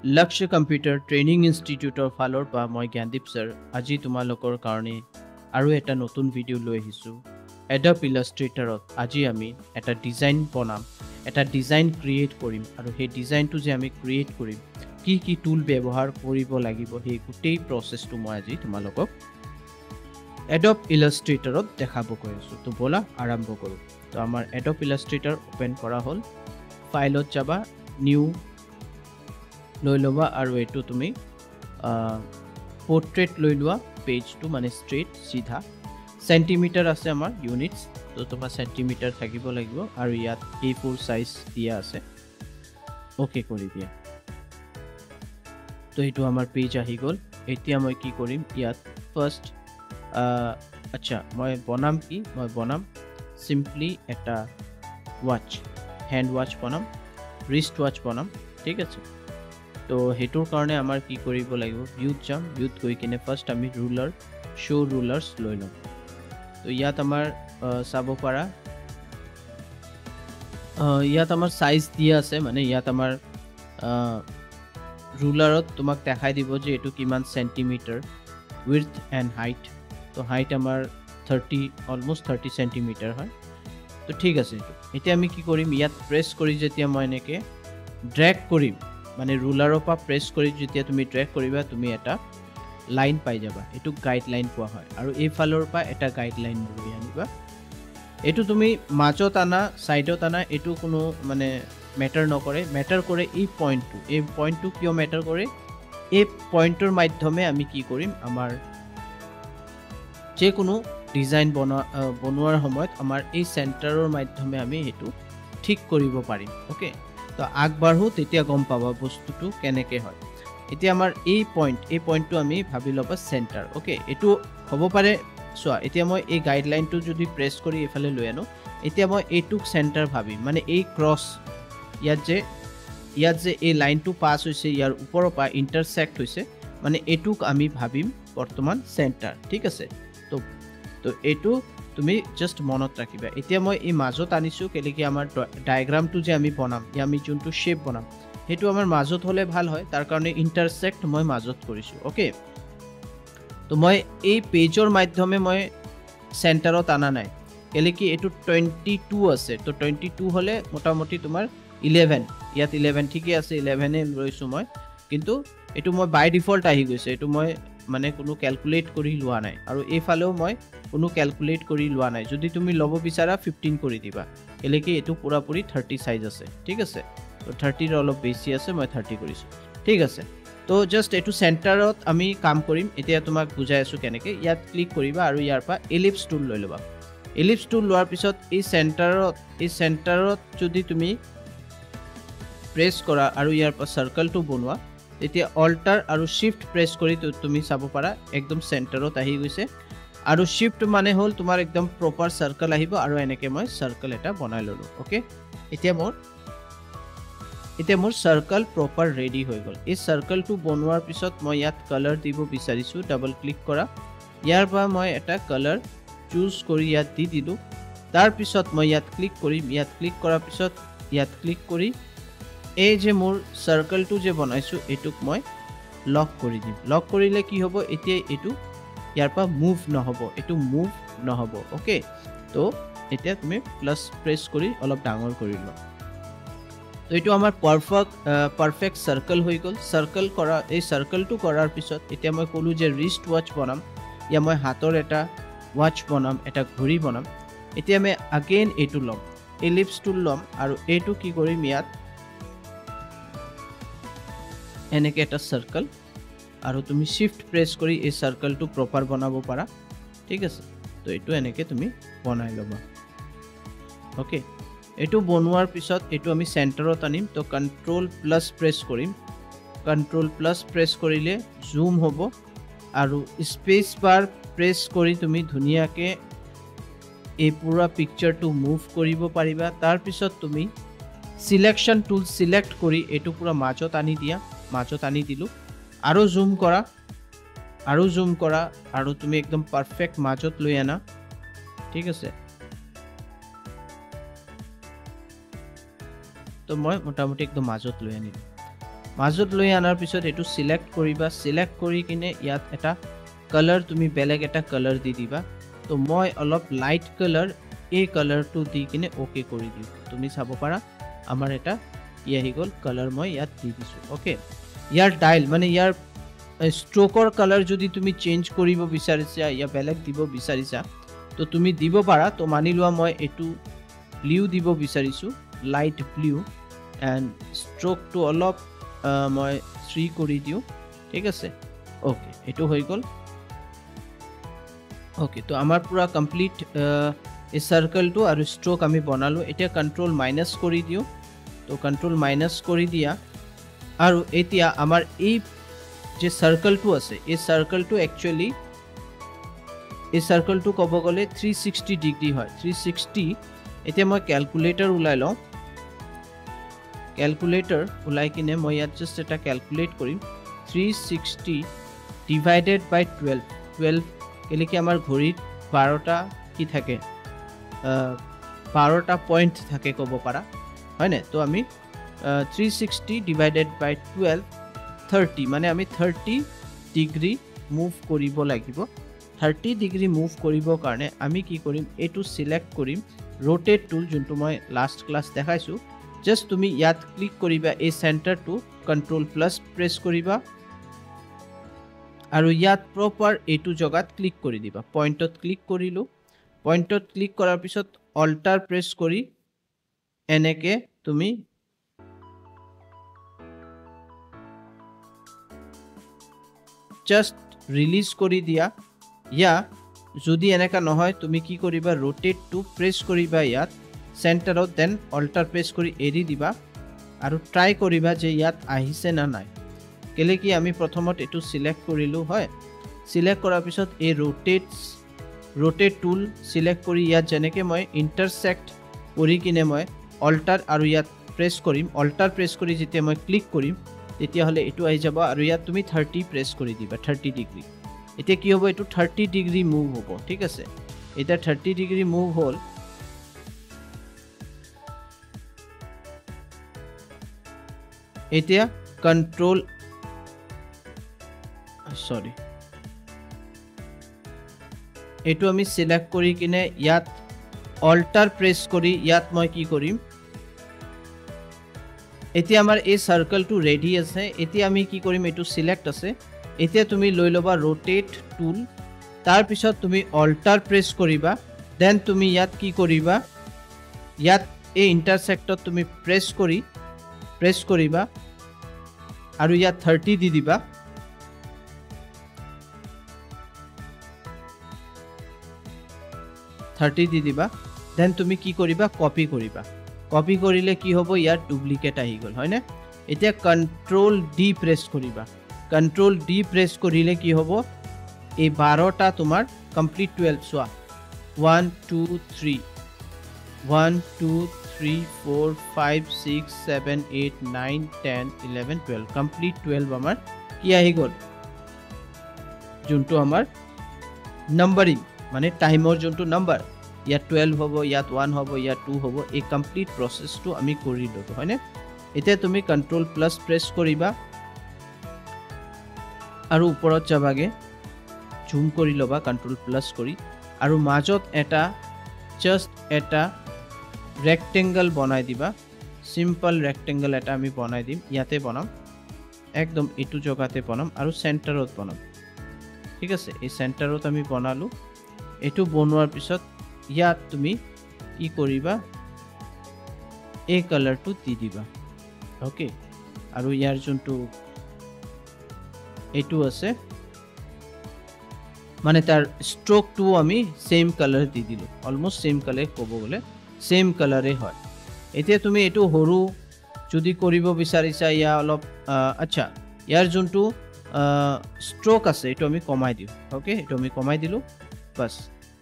লক্ষ্য computer training ইনষ্টিটিউটৰ ফালৰ পৰা মই জ্ঞানদীপ ছাৰ আজি তোমালোকৰ কাৰণে আৰু এটা নতুন ভিডিঅ' লৈ আহিছোঁ। এডব ইলাষ্ট্ৰেটৰত আজি আমি এটা ডিজাইন বনাম, এটা ডিজাইন ক্ৰিয়েট কৰিম আৰু সেই ডিজাইনটো যে আমি ক্ৰিয়েট কৰিম কি কি টুল ব্যৱহাৰ কৰিব লাগিব সেই গোটেই প্ৰচেছটো মই আজি তোমালোকক এডব ইলাষ্ট্ৰেটৰত দেখাব গৈ আছোঁ। তো ব'লা আৰম্ভ কৰোঁ। তো আমাৰ এডব ইলাষ্ট্ৰেটৰ অ'পেন কৰা হ'ল, ফাইলত যাবা, নিউ লৈ ল'বা আৰু এইটো তুমি পোৰ্ট্ৰেট লৈ লোৱা, পেজটো মানে ষ্ট্ৰেইট চিধা। চেণ্টিমিটাৰ আছে আমাৰ ইউনিটছ, তো তোমাৰ চেণ্টিমিটাৰ থাকিব লাগিব আৰু ইয়াত A4 চাইজ দিয়া আছে, অ'কে কৰি দিয়া। তো এইটো আমাৰ পেজ আহি গ'ল। এতিয়া মই কি কৰিম, ইয়াত ফাৰ্ষ্ট আচ্ছা মই বনাম কি, মই বনাম চিম্পলি এটা ৱাচ, হেণ্ড ৱাচ বনাম, ৰিষ্ট ৱাচ বনাম, ঠিক আছে। তো সেইটোৰ কাৰণে আমাৰ কি কৰিব লাগিব, ভিউত যাম, ভিউত গৈ কিনে ফাৰ্ষ্ট আমি ৰুলাৰ, শ্ব' ৰুলাৰ্ছ লৈ ল'ম। তো ইয়াত আমাৰ চাব পাৰা, ইয়াত আমাৰ চাইজ দিয়া আছে, মানে ইয়াত আমাৰ ৰুলাৰত তোমাক দেখাই দিব যে এইটো কিমান চেণ্টিমিটাৰ উইথ এণ্ড হাইট। তো হাইট আমাৰ 30, অলমষ্ট 30 চেণ্টিমিটাৰ হয়। তো ঠিক আছে, এতিয়া আমি কি কৰিম, ইয়াত প্ৰেছ কৰি যেতিয়া মই এনেকৈ ড্ৰেগ কৰিম, মানে ৰুলাৰৰ পৰা প্ৰেছ কৰি যেতিয়া তুমি ড্ৰেগ কৰিবা, তুমি এটা লাইন পাই যাবা, এইটোক গাইডলাইন কোৱা হয়। আৰু এইফালৰ পৰা এটা গাইডলাইন লৈ আনিবা, এইটো তুমি মাজত আনা, ছাইডত আনা, এইটো কোনো মানে মেটাৰ নকৰে, মেটাৰ কৰে এই পইণ্টটো। এই পইণ্টটো কিয় মেটাৰ কৰে, এই পইণ্টৰ মাধ্যমে আমি কি কৰিম, আমাৰ যিকোনো ডিজাইন বনোৱাৰ সময়ত আমাৰ এই চেণ্টাৰৰ মাধ্যমে আমি সেইটো ঠিক কৰিব পাৰিম। অ'কে, তো আগবাঢ়ো তেতিয়া গম পাবা বস্তুটো কেনেকৈ হয়। এতিয়া আমাৰ এই পইণ্টটো আমি ভাবি ল'বা চেণ্টাৰ। অ'কে, এইটো হ'ব পাৰে, চোৱা এতিয়া মই এই গাইডলাইনটো যদি প্ৰেছ কৰি এইফালে লৈ আনো, এতিয়া মই এইটোক চেণ্টাৰ ভাবিম, মানে এই ক্ৰছ ইয়াত যে এই লাইনটো পাছ হৈছে, ইয়াৰ ওপৰৰ পৰা ইণ্টাৰছেক্ট হৈছে, মানে এইটোক আমি ভাবিম বৰ্তমান চেণ্টাৰ, ঠিক আছে। তো এইটো তুমি জাষ্ট মনত ৰাখিবা। এতিয়া মই এই মাজত আনিছোঁ, কেলেকি আমাৰ ডায়েগ্ৰামটো যে আমি বনাম, আমি যোনটো শ্বেপ বনাম সেইটো আমাৰ মাজত হ'লে ভাল হয়, তাৰ কাৰণে ইণ্টাৰছেক্ট মই মাজত কৰিছোঁ। অ'কে, তো মই এই পেজৰ মাধ্যমে মই চেণ্টাৰত অনা নাই, কেলেকি এইটো 22 আছে। তো 22 হ'লে মোটামুটি তোমাৰ 11, ইয়াত 11 ঠিকেই আছে, 11 লৈছোঁ মই, কিন্তু এইটো মই বাই ডিফল্ট আহি গৈছে, এইটো মই মানে কোনো কেলকুলেট কৰি লোৱা নাই, আৰু এইফালেও মই কোনো কেলকুলেট কৰি লোৱা নাই। যদি তুমি ল'ব বিচাৰা 15 কৰি দিবা, কেলেকি এইটো পূৰাপূৰি 30 চাইজ আছে, ঠিক আছে। তো 30ৰ অলপ বেছি আছে, মই 30 কৰিছোঁ, ঠিক আছে। তো জাষ্ট এইটো চেণ্টাৰত আমি কাম কৰিম। এতিয়া তোমাক বুজাই আছোঁ কেনেকৈ। ইয়াত ক্লিক কৰিবা আৰু ইয়াৰ পৰা এলিপ্স টুল লৈ ল'বা। এলিপ্স টুল লোৱাৰ পিছত এই চেণ্টাৰত যদি তুমি প্ৰেছ কৰা আৰু ইয়াৰ পৰা চাৰ্কলটো বনোৱা, তেতিয়া অল্টাৰ আৰু শ্বিফ্ট প্ৰেছ কৰি তুমি চাব পাৰা একদম চেণ্টাৰত আহি গৈছে। আৰু শ্বিফ্ট মানে হ'ল তোমাৰ একদম প্ৰপাৰ চাৰ্কল আহিব, আৰু এনেকৈ মই চাৰ্কল এটা বনাই ল'লোঁ। অ'কে, এতিয়া মোৰ চাৰ্কল প্ৰপাৰ ৰেডি হৈ গ'ল। এই চাৰ্কলটো বনোৱাৰ পিছত মই ইয়াত কালাৰ দিব বিচাৰিছোঁ, ডাবল ক্লিক কৰা, ইয়াৰ পৰা মই এটা কালাৰ চুজ কৰি ইয়াত দি দিলোঁ। তাৰপিছত মই ইয়াত ক্লিক কৰিম, ইয়াত ক্লিক কৰাৰ পিছত ইয়াত ক্লিক কৰি এই যে মোৰ চাৰ্কলটো যে বনাইছোঁ এইটোক মই লক কৰি দিম। লক কৰিলে কি হ'ব, এতিয়া এইটো ইয়াৰ পৰা মুভ নহ'ব, অ'কে। তো এতিয়া তুমি প্লাছ প্ৰেছ কৰি অলপ ডাঙৰ কৰি লোৱা। তো এইটো আমাৰ পাৰফেক্ট চাৰ্কল হৈ গ'ল। এই চাৰ্কলটো কৰাৰ পিছত এতিয়া মই ক'লোঁ যে ৰিষ্ট ৱাচ বনাম, ইয়াত মই হাতৰ এটা ৱাচ বনাম, এটা ঘড়ী বনাম। এতিয়া আমি আগেইন এইটো ল'ম, এলিপ্স টুল ল'ম, আৰু এইটো কি কৰিম, ইয়াত এনেকৈ এটা চাৰ্কল, আৰু তুমি শ্বিফ্ট প্ৰেছ কৰি এই চাৰ্কলটো প্ৰপাৰ বনাব পাৰা, ঠিক আছে। তো এইটো এনেকৈ তুমি বনাই ল'বা। অ'কে, এইটো বনোৱাৰ পিছত এইটো আমি চেণ্টাৰত আনিম। তো কণ্ট্ৰল প্লাছ প্ৰেছ কৰিম, কণ্ট্ৰল প্লাছ প্ৰেছ কৰিলে জুম হ'ব, আৰু স্পেচ বাৰ প্ৰেছ কৰি তুমি ধুনীয়াকৈ এই পুৰা পিকচাৰটো মুভ কৰিব পাৰিবা। তাৰপিছত তুমি চিলেকশ্যন টুল চিলেক্ট কৰি এইটো পুৰা মাজত আনি দিয়া, মাজত আনি দিলোঁ, আৰু জুম কৰা, আৰু তুমি একদম পাৰফেক্ট মাজত লৈ আনা, ঠিক আছে। তো মই মোটামুটি একদম মাজত লৈ আনিলোঁ। মাজত লৈ আনাৰ পিছত এটো সিলেক্ট কৰিবা সিলেক্ট কৰি কিনে ইয়াত এটা কালাৰ তুমি বেলেগ এটা কালাৰ দি দিবা তো মই অলপ লাইট কালাৰ এই কালাৰটো দি কিনে ওকে কৰি দিও তুমি চাব পাৰা আমাৰ এটা ইয়াহি গল কালাৰ মই ইয়াত দি দিছো ওকে ইয়াৰ ডাইল মানে ইয়াৰ স্ট্ৰোকৰ কালাৰ যদি তুমি চেঞ্জ কৰিব বিচাৰিছা ইয়া বেলেগ দিব বিচাৰিছা তো তুমি দিব পাৰা তো মানি লোৱা মই এটো ব্লু দিব বিচাৰিছো light blue and stroke to অলপ মই 3 কৰি দিও ঠিক আছে ওকে এটো হৈ গল ওকে তো আমাৰ পুৰা কমপ্লিট এই সাৰ্কেলটো আৰু স্ট্ৰোক আমি বনালো এতিয়া কন্ট্ৰোল মাইনাস কৰি দিও তো কন্ট্ৰোল মাইনাস কৰি দিয়া আৰু এতিয়া আমাৰ এই যে সাৰ্কেলটো আছে এই সাৰ্কেলটো একচুয়ালি এই সাৰ্কেলটো কব গলে 360 ডিগ্ৰী হয় 360 এতিয়া মই ক্যালকুলেটৰ উলাই লওঁ ক্যালকুলেটৰ উলাই কিনে মই ইয়াত জাস্ট এটা ক্যালকুলেট কৰিম 360 ডিভাইডেড বাই 12 কেলে কি আমাৰ ঘড়ীত 12টা কি থাকে 12টা পয়েন্ট থাকে কব পাৰা হয় না তো আমি 360 ডিভাইডেড বাই 12 30 মানে আমি 30 ডিগ্ৰী মুভ কৰিব লাগিব 30 ডিগ্ৰী মুভ কৰিব কাৰণে আমি কি কৰিম এটো সিলেক্ট কৰিম rotate tool যোনটো মই লাষ্ট ক্লাস দেখাইছো জাস্ট তুমি ইয়াত ক্লিক কৰিবা এই সেন্টাৰটো কন্ট্ৰোল প্লাস প্ৰেছ কৰিবা আৰু ইয়াত প্ৰপাৰ এটো জগাত ক্লিক কৰি দিবা পয়েন্টত ক্লিক কৰিলো পয়েন্টত ক্লিক কৰাৰ পিছত অল্টাৰ প্ৰেছ কৰি এনেকে তুমি জাস্ট ৰিলিজ কৰি দিয়া ইয়া যদি এনেকা নহয় তুমি কি কৰিবা rotate to প্ৰেছ কৰিবা ইয়াত সেন্টাৰত দেন অল্টাৰ প্ৰেছ কৰি এৰি দিবা আৰু ট্ৰাই কৰিবা যে ইয়াত আহিছে না নাই কেলে কি আমি প্ৰথমত এটো সিলেক্ট কৰিলো হয় সিলেক্ট কৰাৰ পিছত এই rotate tool সিলেক্ট কৰি ইয়াত জেনেকে মই ইন্টাৰসেক্ট কৰি কিনে মই অল্টাৰ আৰু ইয়াত প্ৰেছ কৰিম অল্টাৰ প্ৰেছ কৰি যেতিয়া মই ক্লিক কৰিম তেতিয়া হলে এটো আহি যাব আৰু ইয়াত তুমি 30 প্ৰেছ কৰি দিবা 30 ডিগ্ৰী এতিয়া কি হ'ব এটো 30 ডিগ্ৰী মুভ হ'ব ঠিক আছে এটা 30 ডিগ্ৰী মুভ হল এতিয়া কন্ট্ৰোল সৰি এটো আমি সিলেক্ট কৰি কিনে ইয়াত অল্টাৰ প্ৰেছ কৰি ইয়াত মই কি কৰিম এতিয়া আমাৰ এই সাৰ্কেলটো ৰেডি আছে এতিয়া আমি কি কৰিম এটো সিলেক্ট আছে এতিয়া তুমি লৈ লবা rotate tool তাৰ পিছত তুমি অল্টাৰ প্ৰেছ কৰিবা দেন তুমি ইয়াত কি কৰিবা ইয়াত এই ইন্টাৰসেক্টত তুমি প্ৰেছ কৰিবা আৰু ইয়াত 30 দি দিবা 30 দি দিবা দেন তুমি কি কৰিবা কপি কৰিলে কি হ'ব ইয়াত ডুপ্লিকেট আহি গল হয় না এতিয়া কন্ট্ৰোল ডি প্ৰেছ কৰিবা কন্ট্ৰোল ডি প্ৰেছ কৰিলে কি হ'ব এই 12টা তোমাৰ কমপ্লিট 12 সোয়া 1 2 3 1 2 3 4 5 6 7 8 9 10 11 12 কমপ্লিট 12 আমাৰ কি আহি গল যোনটো আমাৰ নাম্বাৰিং মানে টাইমৰ যোনটো নাম্বাৰ ইয়াত 12 হ'ব ইয়াত 1 হ'ব ইয়াত 2 হ'ব এই কমপ্লিট প্ৰসেসটো আমি কৰি ললো হয়নে এতিয়া তুমি কন্ট্ৰোল প্লাস প্ৰেছ কৰিবা আৰু ওপৰত যাবাগে জুম কৰি লবা কন্ট্ৰোল প্লাস কৰি আৰু মাজত এটা জাস্ট এটা ৰেক্টেঙ্গল বনাই দিবা সিম্পল ৰেক্টেঙ্গল এটা আমি বনাই দিম ইয়াতে বনাম একদম এটো জগাতে বনাম আৰু সেন্টাৰত বনাম ঠিক আছে এই সেন্টাৰত আমি বনালো এটো বনোৱাৰ পিছত ইয়াত তুমি কি কৰিবা এই কালাৰটো দি দিবা ওকে আৰু ইয়াৰ যোনটো এটো আছে মানে তাৰ স্ট্ৰোকটো আমি সেম কালাৰ দি দিলো অলমোস্ট সেম কালাৰ ক'ব গলে সেম কালাৰে হয় এতিয়া তুমি এটো হৰু যদি কৰিব বিচাৰিছা ইয়া অলপ আচ্ছা ইয়াৰ যোনটো স্ট্ৰোক আছে এটো আমি কমাই দিও ওকে এটো আমি কমাই দিলো বাস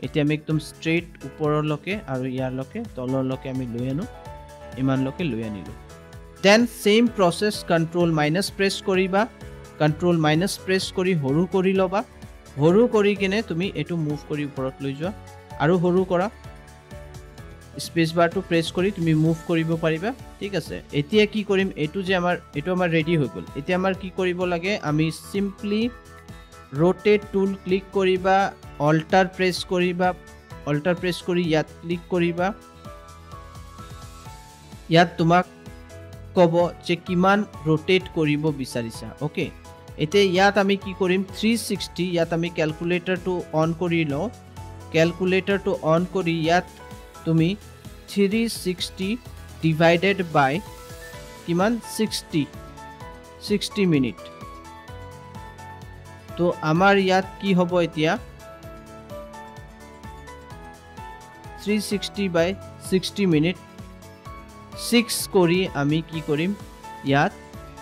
এতিয়া আমি একদম স্ট্ৰেইট ওপৰলৈকে আৰু ইয়াৰলৈকে তললৈকে আমি লৈ আনো ইমানলৈকে লৈ আনিলো then same process control minus press কৰিবা কন্ট্ৰোল মাইনাস প্ৰেছ কৰি হৰু কৰি লবা হৰু কৰি কিনে তুমি এটো মুভ কৰি ওপৰত লৈ যোৱা আৰু হৰু কৰা স্পেস বাৰটো প্ৰেছ কৰি তুমি মুভ কৰিব পাৰিবা ঠিক আছে এতিয়া কি কৰিম এটো আমাৰ ৰেডি হৈ গ'ল এতিয়া আমাৰ কি কৰিব লাগে আমি সিম্পলি rotate tool click কৰিবা alter press কৰি ইয়াত ক্লিক কৰিবা ইয়াত তোমাক কব যে কিমান rotate কৰিব বিচাৰিছা ওকে এতিয়া ইয়াত আমি কি কৰিম 360 ইয়াত আমি ক্যালকুলেটৰটো অন কৰি লও ক্যালকুলেটৰটো অন কৰি ইয়াত তুমি 360 divided by কিমান 60 মিনিট তো আমাৰ ইয়াত কি হ'ব এতিয়া 360 by 60 মিনিট 6 কৰি আমি কি কৰিম ইয়াত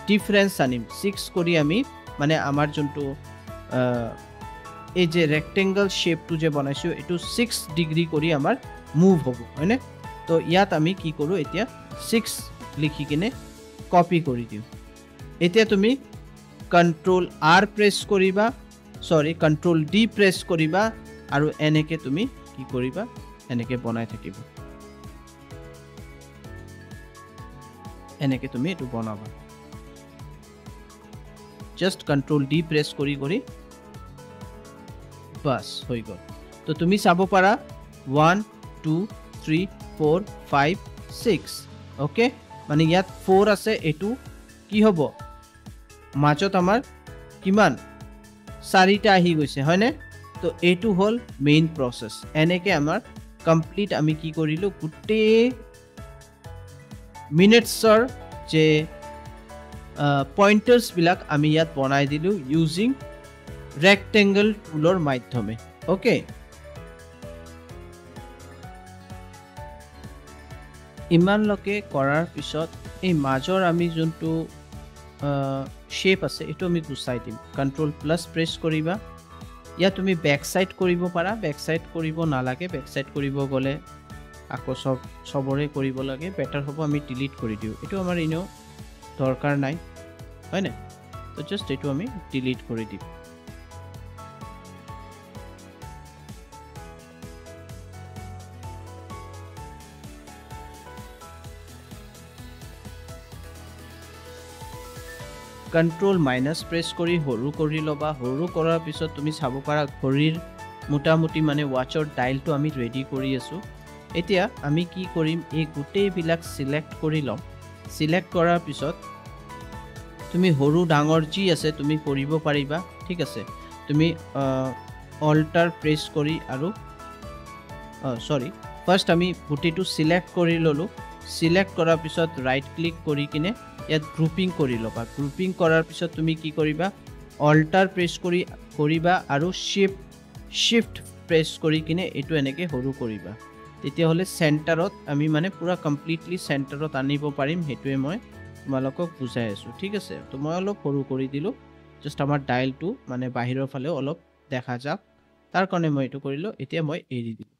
ডিফাৰেন্স আনিম 6 কৰি আমি মানে আমাৰ যোনটো এই যে ৰেক্টেঙ্গল শেপটো যে বনাইছো এটো 6 ডিগ্ৰী কৰি আমাৰ মুভ হ'ব হয়নে তো ইয়াত আমি কি কৰো এতিয়া 6 লিখি কিনে কপি কৰি দিও এতিয়া তুমি Control R প্ৰেছ কৰিবা সৰি Control D প্ৰেছ কৰিবা আৰু এনেকে তুমি কি কৰিবা এনেকে বনাই থাকিব এনেকে তুমি এটো বনাবা just Control D প্ৰেছ কৰি বাস হৈ গল তো তুমি চাব পাৰা 1 2 3 4 5 6 ওকে মানে ইয়াত 4 আছে এটো কি হ'ব মাজত আমাৰ কিমান চাৰিটা আহি গৈছে হয়নে তো এটো হল মেইন প্ৰসেস এনেকে আমাৰ কমপ্লিট আমি কি কৰিলো গুটে মিনিটছৰ যে পয়েন্টাৰ্স বিলাক আমি ইয়াত বনাই দিলো ইউজিং ৰেক্টেঙ্গল টুলৰ মাধ্যমে ওকে ইমান লকে কৰাৰ পিছত এই মাজৰ আমি যোনটো shape আছে এটো আমি গুছাই দিম Control plus প্ৰেছ কৰিবা ইয়া তুমি ব্যাক সাইড কৰিব পাৰা ব্যাক সাইড কৰিব নালাগে ব্যাক সাইড কৰিব গলে আকৌ সবৰে কৰিব লাগে বেটাৰ হ'ব আমি ডিলিট কৰি দিও এটো আমাৰ ইনো দৰকাৰ নাই হয় না তো জাস্ট এটো আমি ডিলিট কৰি দিম Control minus প্ৰেছ কৰি হৰু কৰি লবা হৰু কৰাৰ পিছত তুমি চাব পাৰা ঘড়ীৰ মোটামুটি মানে ওয়াচৰ ডায়ালটো আমি ৰেডি কৰি আছো এতিয়া আমি কি কৰিম এই গুটে বিলাক সিলেক্ট কৰি লম সিলেক্ট কৰাৰ পিছত তুমি হৰু ডাঙৰ জি আছে তুমি কৰিব পাৰিবা ঠিক আছে তুমি অল্টাৰ প্ৰেছ কৰি আৰু সৰি ফাৰ্স্ট আমি গুটেটো সিলেক্ট কৰি ললো সিলেক্ট কৰাৰ পিছত ৰাইট ক্লিক কৰি কিনে ইয়াত গ্ৰুপিং কৰি লবা গ্ৰুপিং কৰাৰ পিছত তুমি কি কৰিবা অল্টাৰ প্ৰেছ কৰিবা আৰু শিফট প্ৰেছ কৰি কিনে এটো এনেকে হৰু কৰিবা তেতিয়া হলে সেন্টাৰত আমি মানে পুৰা কমপ্লিটলি সেন্টাৰত আনিব পাৰিম হেতুৱে মই তোমালোকক বুজাই আছো ঠিক আছে তো মই অলপ হৰু কৰি দিলো জাস্ট আমাৰ ডায়ালটো মানে বাহিৰৰ ফালে অলপ দেখা যাক তাৰ কাৰণে মই এটো কৰিলো এতিয়া মই এৰি দিলো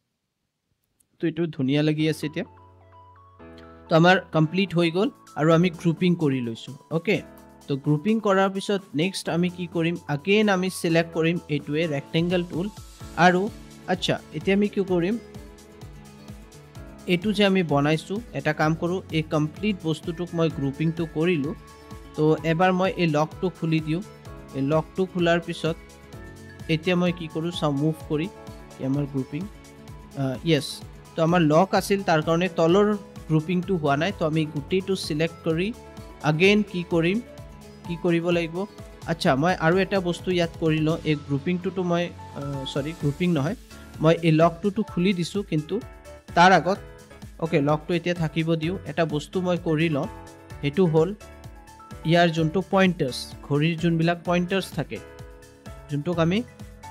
তো এটো ধুনিয়া লাগি আছে এতিয়া তো আমাৰ কমপ্লিট হৈ গল আৰু আমি গ্ৰুপিং কৰি লৈছো ওকে তো গ্ৰুপিং কৰাৰ পিছত নেক্সট আমি কি কৰিম अगेन আমি সিলেক্ট কৰিম এটোৱে ৰেক্টেঙ্গল টুল আৰু আচ্ছা এতিয়া আমি কি কৰিম এটো যে আমি বনাইছো এটা কাম কৰো এই কমপ্লিট বস্তুটোক মই গ্ৰুপিংটো কৰিলো তো এবাৰ মই এই লকটো খুলি দিও এই লকটো খোলাৰ পিছত এতিয়া মই কি কৰো সব মুভ কৰি কি আমাৰ গ্ৰুপিং ইয়েস তো আমাৰ লক আছিল তাৰ কাৰণে তলৰ গ্ৰুপিংটো হোৱা নাই তো আমি গুটেটো সিলেক্ট কৰি अगेन কি কৰিব লাগিব আচ্ছা মই আৰু এটা বস্তু ইয়াত কৰিলো এই গ্ৰুপিংটো মই সৰি গ্ৰুপিং নহয় মই এই লকটো খুলি দিছো কিন্তু তাৰ আগত ওকে লকটো এতিয়া থাকিব দিও এটা বস্তু মই কৰিলো হেতু হল ইয়াৰ যোনটো পয়েন্টাৰ্স ঘড়ীৰ যোনবিলাক পয়েন্টাৰ্স থাকে যোনটোক আমি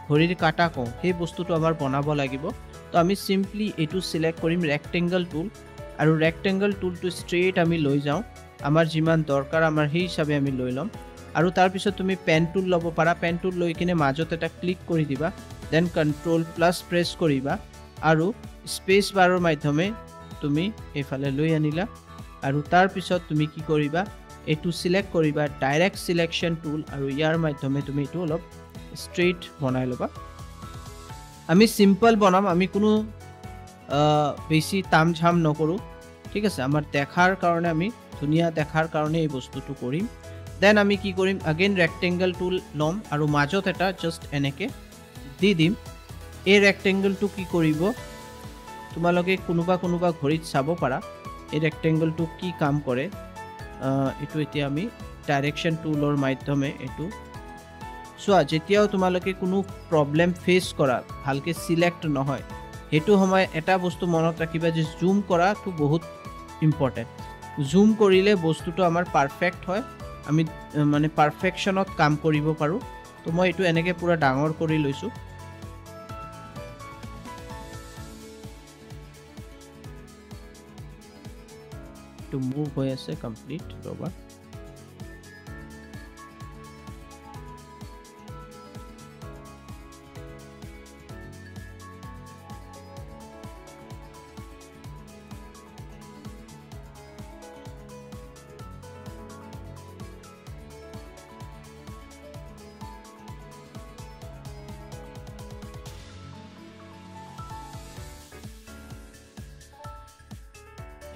ঘড়ীৰ কাটা কও সেই বস্তুটো আমাৰ বনাব লাগিব তো আমি সিম্পলি এটো সিলেক্ট কৰিম ৰেক্টেঙ্গল টুল আৰু ৰেক্টেঙ্গল টুলটো স্ট্ৰেট আমি লৈ যাও আমাৰ যিমান দৰকাৰ আমাৰ সেই হিচাপে আমি লৈ লম আৰু তাৰ পিছত তুমি পেন টুল লব পাৰা পেন টুল লৈ কিনে মাজত এটা ক্লিক কৰি দিবা দেন Control plus প্ৰেছ কৰিবা আৰু স্পেস বাৰৰ মাধ্যমে তুমি এফালে লৈ আনিলা আৰু তাৰ পিছত তুমি কি কৰিবা এটো সিলেক্ট কৰিবা ডাইৰেক্ট সিলেকশন টুল আৰু ইয়াৰ মাধ্যমে তুমি এটো অলপ স্ট্ৰেট বনাই লবা আমি সিম্পল বনাম আমি কোনো বেছি তামঝাম নকৰোঁ ঠিক আছে আমাৰ দেখাৰ কাৰণে আমি ধুনীয়া দেখাৰ কাৰণে এই বস্তুটো কৰিম দেন আমি কি কৰিম আগেইন ৰেক্টেংগল টুল ল'ম আৰু মাজত এটা জাষ্ট এনেকৈ দি দিম এই ৰেক্টেংগলটো কি কৰিব তোমালোকে কোনোবা ঘড়ীত চাব পাৰা এই ৰেক্টেংগলটো কি কাম কৰে এইটো এতিয়া আমি ডাইৰেকশ্যন টুলৰ মাধ্যমে এইটো চোৱা যেতিয়াও তোমালোকে কোনো প্ৰব্লেম ফেচ কৰা ভালকৈ চিলেক্ট নহয় সেইটো সময় এটা বস্তু মনত ৰাখিবা যে জুম কৰাটো বহুত ইম্পৰ্টেণ্ট জুম কৰিলে বস্তুটো আমাৰ পাৰফেক্ট হয় আমি মানে পাৰফেকশ্যনত কাম কৰিব পাৰোঁ তো মই এইটো এনেকৈ পুৰা ডাঙৰ কৰি লৈছোঁ to move হৈ আছে কমপ্লিট ৰবা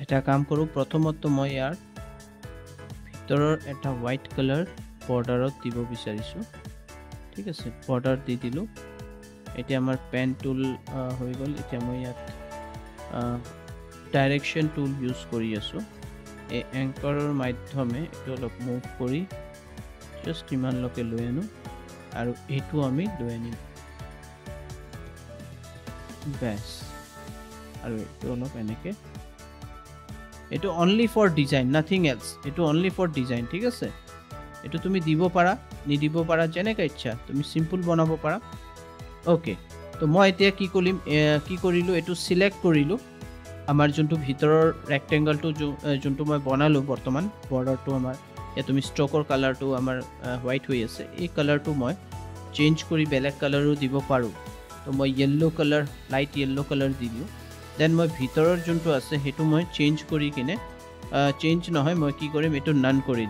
এটা কাম কৰোঁ প্ৰথমতে মই ইয়াৰ ভিতৰৰ এটা হোৱাইট কালাৰ বৰ্ডাৰত দিব বিচাৰিছোঁ ঠিক আছে বৰ্ডাৰ দি দিলোঁ এতিয়া আমাৰ পেন টুল হৈ গ'ল এতিয়া মই ইয়াত ডাইৰেকশ্যন টুল ইউজ কৰি আছোঁ এই এংকাৰৰ মাধ্যমে এইটো অলপ মুভ কৰি জাষ্ট ইমানলৈকে লৈ আনো আৰু এইটো আমি লৈ আনিম বেছ আৰু এইটো অলপ এনেকৈ এইটো only for design nothing else এইটো অনলি ফৰ ডিজাইন ঠিক আছে এইটো তুমি দিব পাৰা নিদিব পাৰা যেনেকৈ ইচ্ছা তুমি চিম্পল বনাব পাৰা অ'কে তো মই এতিয়া কি কৰিলোঁ এইটো চিলেক্ট কৰিলোঁ আমাৰ যোনটো ভিতৰৰ ৰেক্টেংগলটো যোনটো মই বনালোঁ বৰ্তমান বৰ্ডাৰটো আমাৰ ইয়াত তুমি ষ্ট্ৰকৰ কালাৰটো আমাৰ হোৱাইট হৈ আছে এই কালাৰটো মই চেঞ্জ কৰি বেলেগ কালাৰো দিব পাৰোঁ তো মই yellow' colour light yellow' colour দি দিওঁ দেন মই ভিতৰৰ যোনটো আছে সেইটো মই চেঞ্জ কৰি কিনে চেঞ্জ নহয় মই কি কৰিম এইটো নান কৰি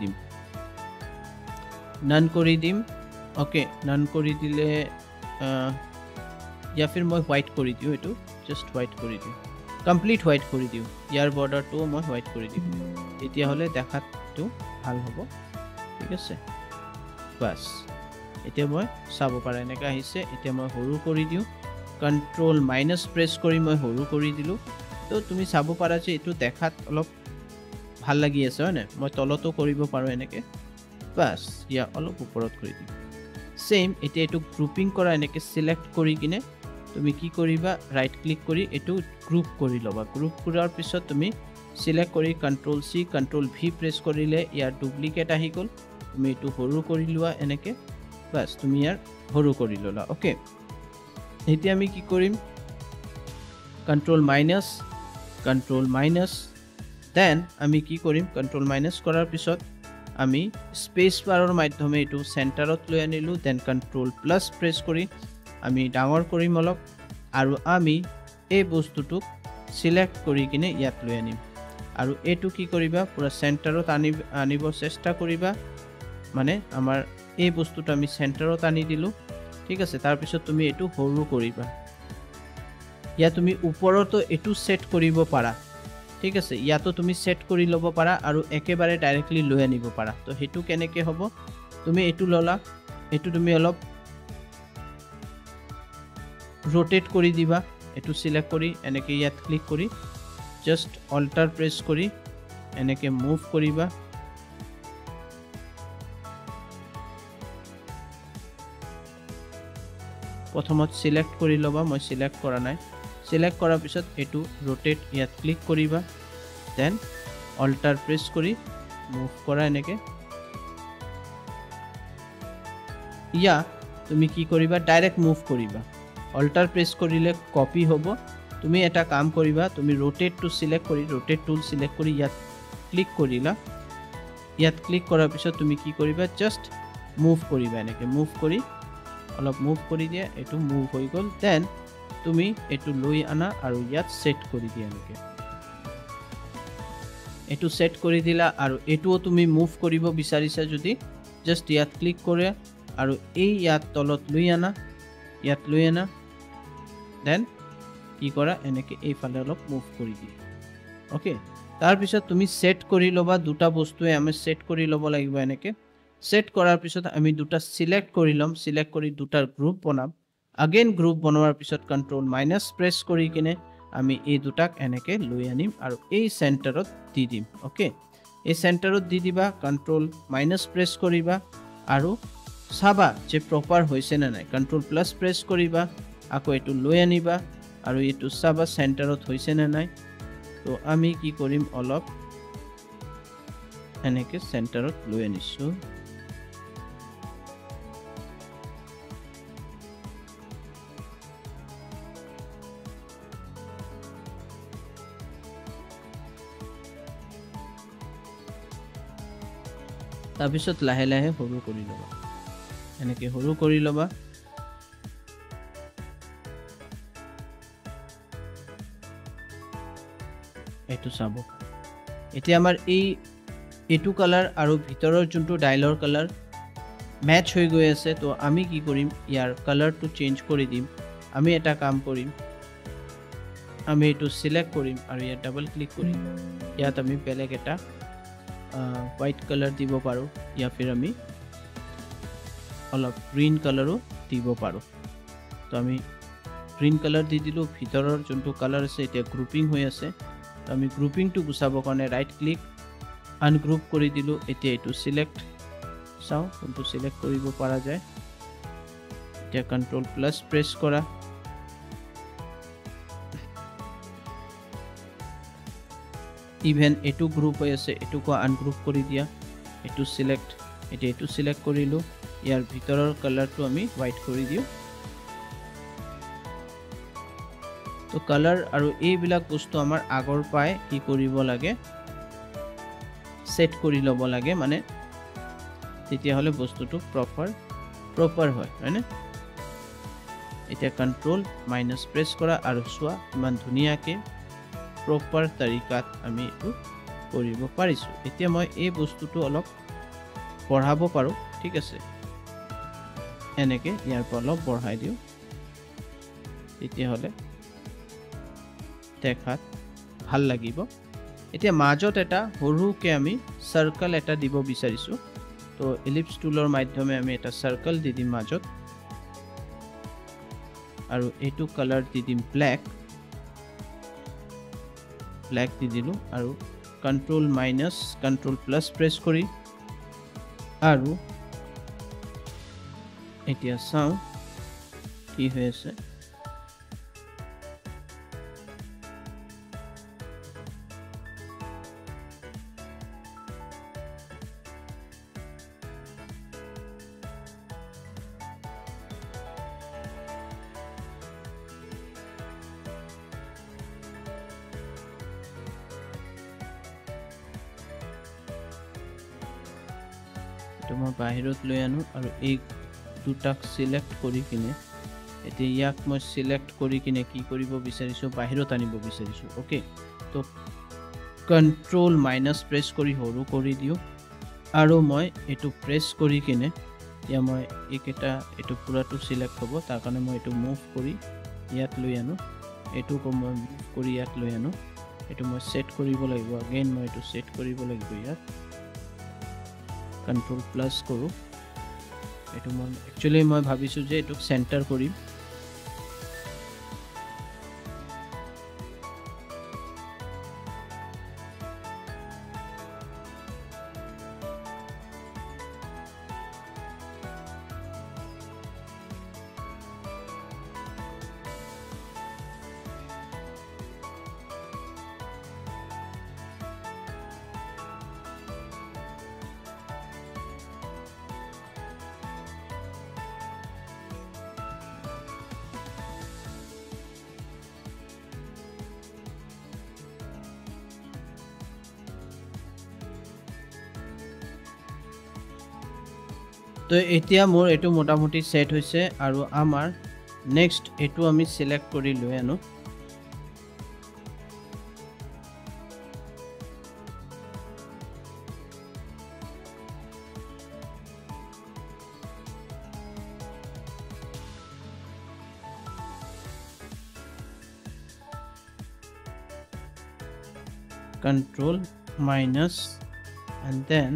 দিম অ'কে নান কৰি দিলে या फिर মই হোৱাইট কৰি দিওঁ এইটো জাষ্ট হোৱাইট কৰি দিওঁ কমপ্লিট হোৱাইট কৰি দিওঁ ইয়াৰ বৰ্ডাৰটো মই হোৱাইট কৰি দিম তেতিয়াহ'লে দেখাটো ভাল হ'ব ঠিক আছে বাছ এতিয়া মই চাব পাৰা এনেকৈ আহিছে এতিয়া মই সৰু কৰি দিওঁ কন্ট্ৰোল মাইনাছ প্ৰেছ কৰি মই সৰু কৰি দিলোঁ তো তুমি চাব পাৰা যে এইটো দেখাত অলপ ভাল লাগি আছে হয় নাই মই তলতো কৰিব পাৰোঁ এনেকৈ বাছ ইয়া অলপ ওপৰত কৰি দিম সেম এতিয়া এইটো গ্ৰুপিং কৰা এনেকৈ সিলেক্ট কৰি কিনে তুমি কি কৰিবা ৰাইট ক্লিক কৰি এইটো গ্ৰুপ কৰি ল'বা গ্ৰুপ কৰাৰ পিছত তুমি সিলেক্ট কৰি control C control V press কৰিলে ইয়াৰ ডুপ্লিকেট আহি গ'ল তুমি এইটো সৰু কৰি লোৱা এনেকৈ বাছ তুমি ইয়াৰ সৰু কৰি ল'লা ওকে এতিয়া আমি কি কৰিম কন্ট্ৰোল মাইনাছ দেন আমি কি কৰিম কন্ট্ৰোল মাইনাছ কৰাৰ পিছত আমি স্পেস বাৰৰ মাধ্যমে এইটো সেন্টাৰত লৈ আনিলোঁ দেন কন্ট্ৰোল প্লাস প্ৰেছ কৰি আমি ডাঙৰ কৰিম অলপ আৰু আমি এই বস্তুটোক সিলেক্ট কৰি কিনে ইয়াত লৈ আনিম আৰু এইটো কি কৰিবা পুৰা সেন্টাৰত আনিব চেষ্টা কৰিবা মানে আমাৰ এই বস্তুটো আমি সেন্টাৰত আনি দিলোঁ ঠিক আছে তাৰ পিছত তুমি এইটো সৰু কৰিবা ইয়া তুমি ওপৰতো এইটো সেট কৰিব পাৰা ঠিক আছে ইয়াতো তুমি সেট কৰি ল'ব পাৰা আৰু একেবাৰে ডাইৰেক্টলি লৈ আনিব পাৰা তো হেতু কেনেকৈ হ'ব তুমি এইটো ললা এইটো তুমি অলপ रोटेट কৰি দিবা এটো সিলেক্ট কৰি এনেকে ইয়াত ক্লিক কৰি জাস্ট অল্টাৰ প্ৰেছ কৰি এনেকে মুভ কৰিবা প্ৰথমত সিলেক্ট কৰি লবা মই সিলেক্ট কৰা নাই সিলেক্ট কৰাৰ পিছত এটো रोटेट ইয়াত ক্লিক কৰিবা দেন অল্টাৰ প্ৰেছ কৰি মুভ কৰা এনেকে ইয়া তুমি কি কৰিবা ডাইৰেক্ট মুভ কৰিবা অল্টাৰ প্ৰেছ কৰিলে কপি হ'ব তুমি এটা কাম কৰিবা তুমি रोटेट টু সিলেক্ট কৰি रोटेट টুল সিলেক্ট কৰি ইয়াত ক্লিক কৰিলা ইয়াত ক্লিক কৰাৰ পিছত তুমি কি কৰিবা জাস্ট মুভ কৰিবা এনেকে মুভ কৰি অলপ মুভ কৰি দিয়া এটো মুভ হৈ গল দেন তুমি এটো লৈ আনা আৰু ইয়াত সেট কৰি দিয়া এনেকে এটো সেট কৰি দিলা আৰু এটোও তুমি মুভ কৰিব বিচাৰিছা যদি জাস্ট ইয়াত ক্লিক কৰে আৰু এই ইয়াত তলত লৈ আনা ইয়াত লৈ আনা দেন কি কৰা এনেকে এইফালে অলপ মুভ কৰি দিয়া ওকে তাৰ পিছত তুমি সেট কৰি লবা দুটা বস্তুৱে আমি সেট কৰি লব লাগিব এনেকে সেট কৰাৰ পিছত আমি দুটা সিলেক্ট কৰি লম সিলেক্ট কৰি দুটাৰ গ্ৰুপ বনাম अगेन ग्रुप बनवार पिছত कंट्रोल माइनस प्रेस करी किने आमी ए दुटाक एनेके লৈ আনিম আৰু এই সেন্টাৰত দি দিম ওকে এই সেন্টাৰত দি দিবা कंट्रोल माइनस प्रेस কৰিবা আৰু চাবা যে প্ৰপাৰ হৈছে না নাই कंट्रोल प्लस प्रेस কৰিবা আকৌ এটো লৈ আনিবা আৰু এটো চাবা সেন্টাৰত হৈছে না নাই তো আমি কি কৰিম অলপ এনেকে সেন্টাৰত লৈ আনিছো তাৰপিছত লাহে লাহে হৰু কৰি লবা এনেকে হৰু কৰি লবা এটো চাব এতিয়া আমাৰ এটো কালাৰ আৰু ভিতৰৰ যোনটো ডাইলৰ কালাৰ ম্যাচ হৈ গৈ আছে তো আমি কি কৰিম ইয়াৰ কালাৰটো চেঞ্জ কৰি দিম আমি এটা কাম কৰিম আমি এটো সিলেক্ট কৰিম আৰু ইয়াত ডাবল ক্লিক কৰিম ইয়াত আমি বেলেগ এটা व्हाइट कलर দিব পাৰো या फिर আমি অলপ গ্ৰীন কালাৰও দিব পাৰো তো আমি গ্ৰীন কালাৰ দি দিলো ভিতৰৰ যোনটো কালাৰ আছে এটা গ্ৰুপিং হৈ আছে তো আমি গ্ৰুপিং টু গুছাব কাৰণে ৰাইট ক্লিক আনগ্ৰুপ কৰি দিলো এতিয়া এটো সিলেক্ট চাও কোনটো সিলেক্ট কৰিব পৰা যায় এতিয়া कंट्रोल প্লাস প্ৰেছ কৰা इवेन एटू ग्रुप হৈ আছে এটুকো আনগ্ৰুপ কৰি দিয়া এটু সিলেক্ট এটু সিলেক্ট কৰিলো ইয়াৰ ভিতৰৰ কালাৰটো আমি হোৱাইট কৰি দিও তো কালাৰ আৰু এই বিলাক বস্তু আমাৰ আগৰ পায় কি কৰিব লাগে সেট কৰি লব লাগে মানে তেতিয়া হলে বস্তুটো প্ৰপাৰ হয় হয়নে এটা कंट्रोल माइनस প্ৰেছ কৰা আৰু সোৱা ইমান ধুনিয়াকে प्रॉपर तरीकात आमी एटु करिब पारिसु এতিয়া মই এই বস্তুটো অলপ পঢ়াব পাৰো ঠিক আছে এনেকে ইয়াৰ পৰা অলপ বঢ়াই দিও তেতিয়া হলে দেখাত ভাল লাগিব এতিয়া মাজত এটা হৰুকে আমি সাৰ্কেল এটা দিব বিচাৰিছো তো এলিপস টুলৰ মাধ্যমে আমি এটা সাৰ্কেল দি দিম মাজত আৰু এটু কালাৰ দি দিম ব্ল্যাক দি দিলো আৰু control minus control plus press करी আৰু এতিয়া চাও কি হৈছে तो मैं बाहिरत লৈ আনো আৰু এই দুটাক সিলেক্ট কৰি কিনে এতিয়া ইয়াক মই সিলেক্ট কৰি কিনে কি কৰিব বিচাৰিছো বাহিৰত আনিব বিচাৰিছো ওকে তো कंट्रोल माइनस প্ৰেছ কৰি হৰু কৰি দিও আৰু মই এটো প্ৰেছ কৰি কিনে या মই একেটা এটো পুৰাটো সিলেক্ট হ'ব তাৰ কাৰণে মই এটো মুভ কৰি ইয়াত লৈ আনো এটো কো মই মুভ কৰি ইয়াত লৈ আনো এটো মই সেট কৰিব লাগিব अगेन মই এটো সেট কৰিব লাগিব ইয়াত कंट्रोल प्लस करो एटु मन एक्चुअली मैं भाबिसु जे एटु सेंटर करी तो এতিয়া মোৰ এটো মোটামুটি সেট হৈছে আৰু আমাৰ নেক্সট এটো আমি সিলেক্ট কৰি লৈ আনো control minus and then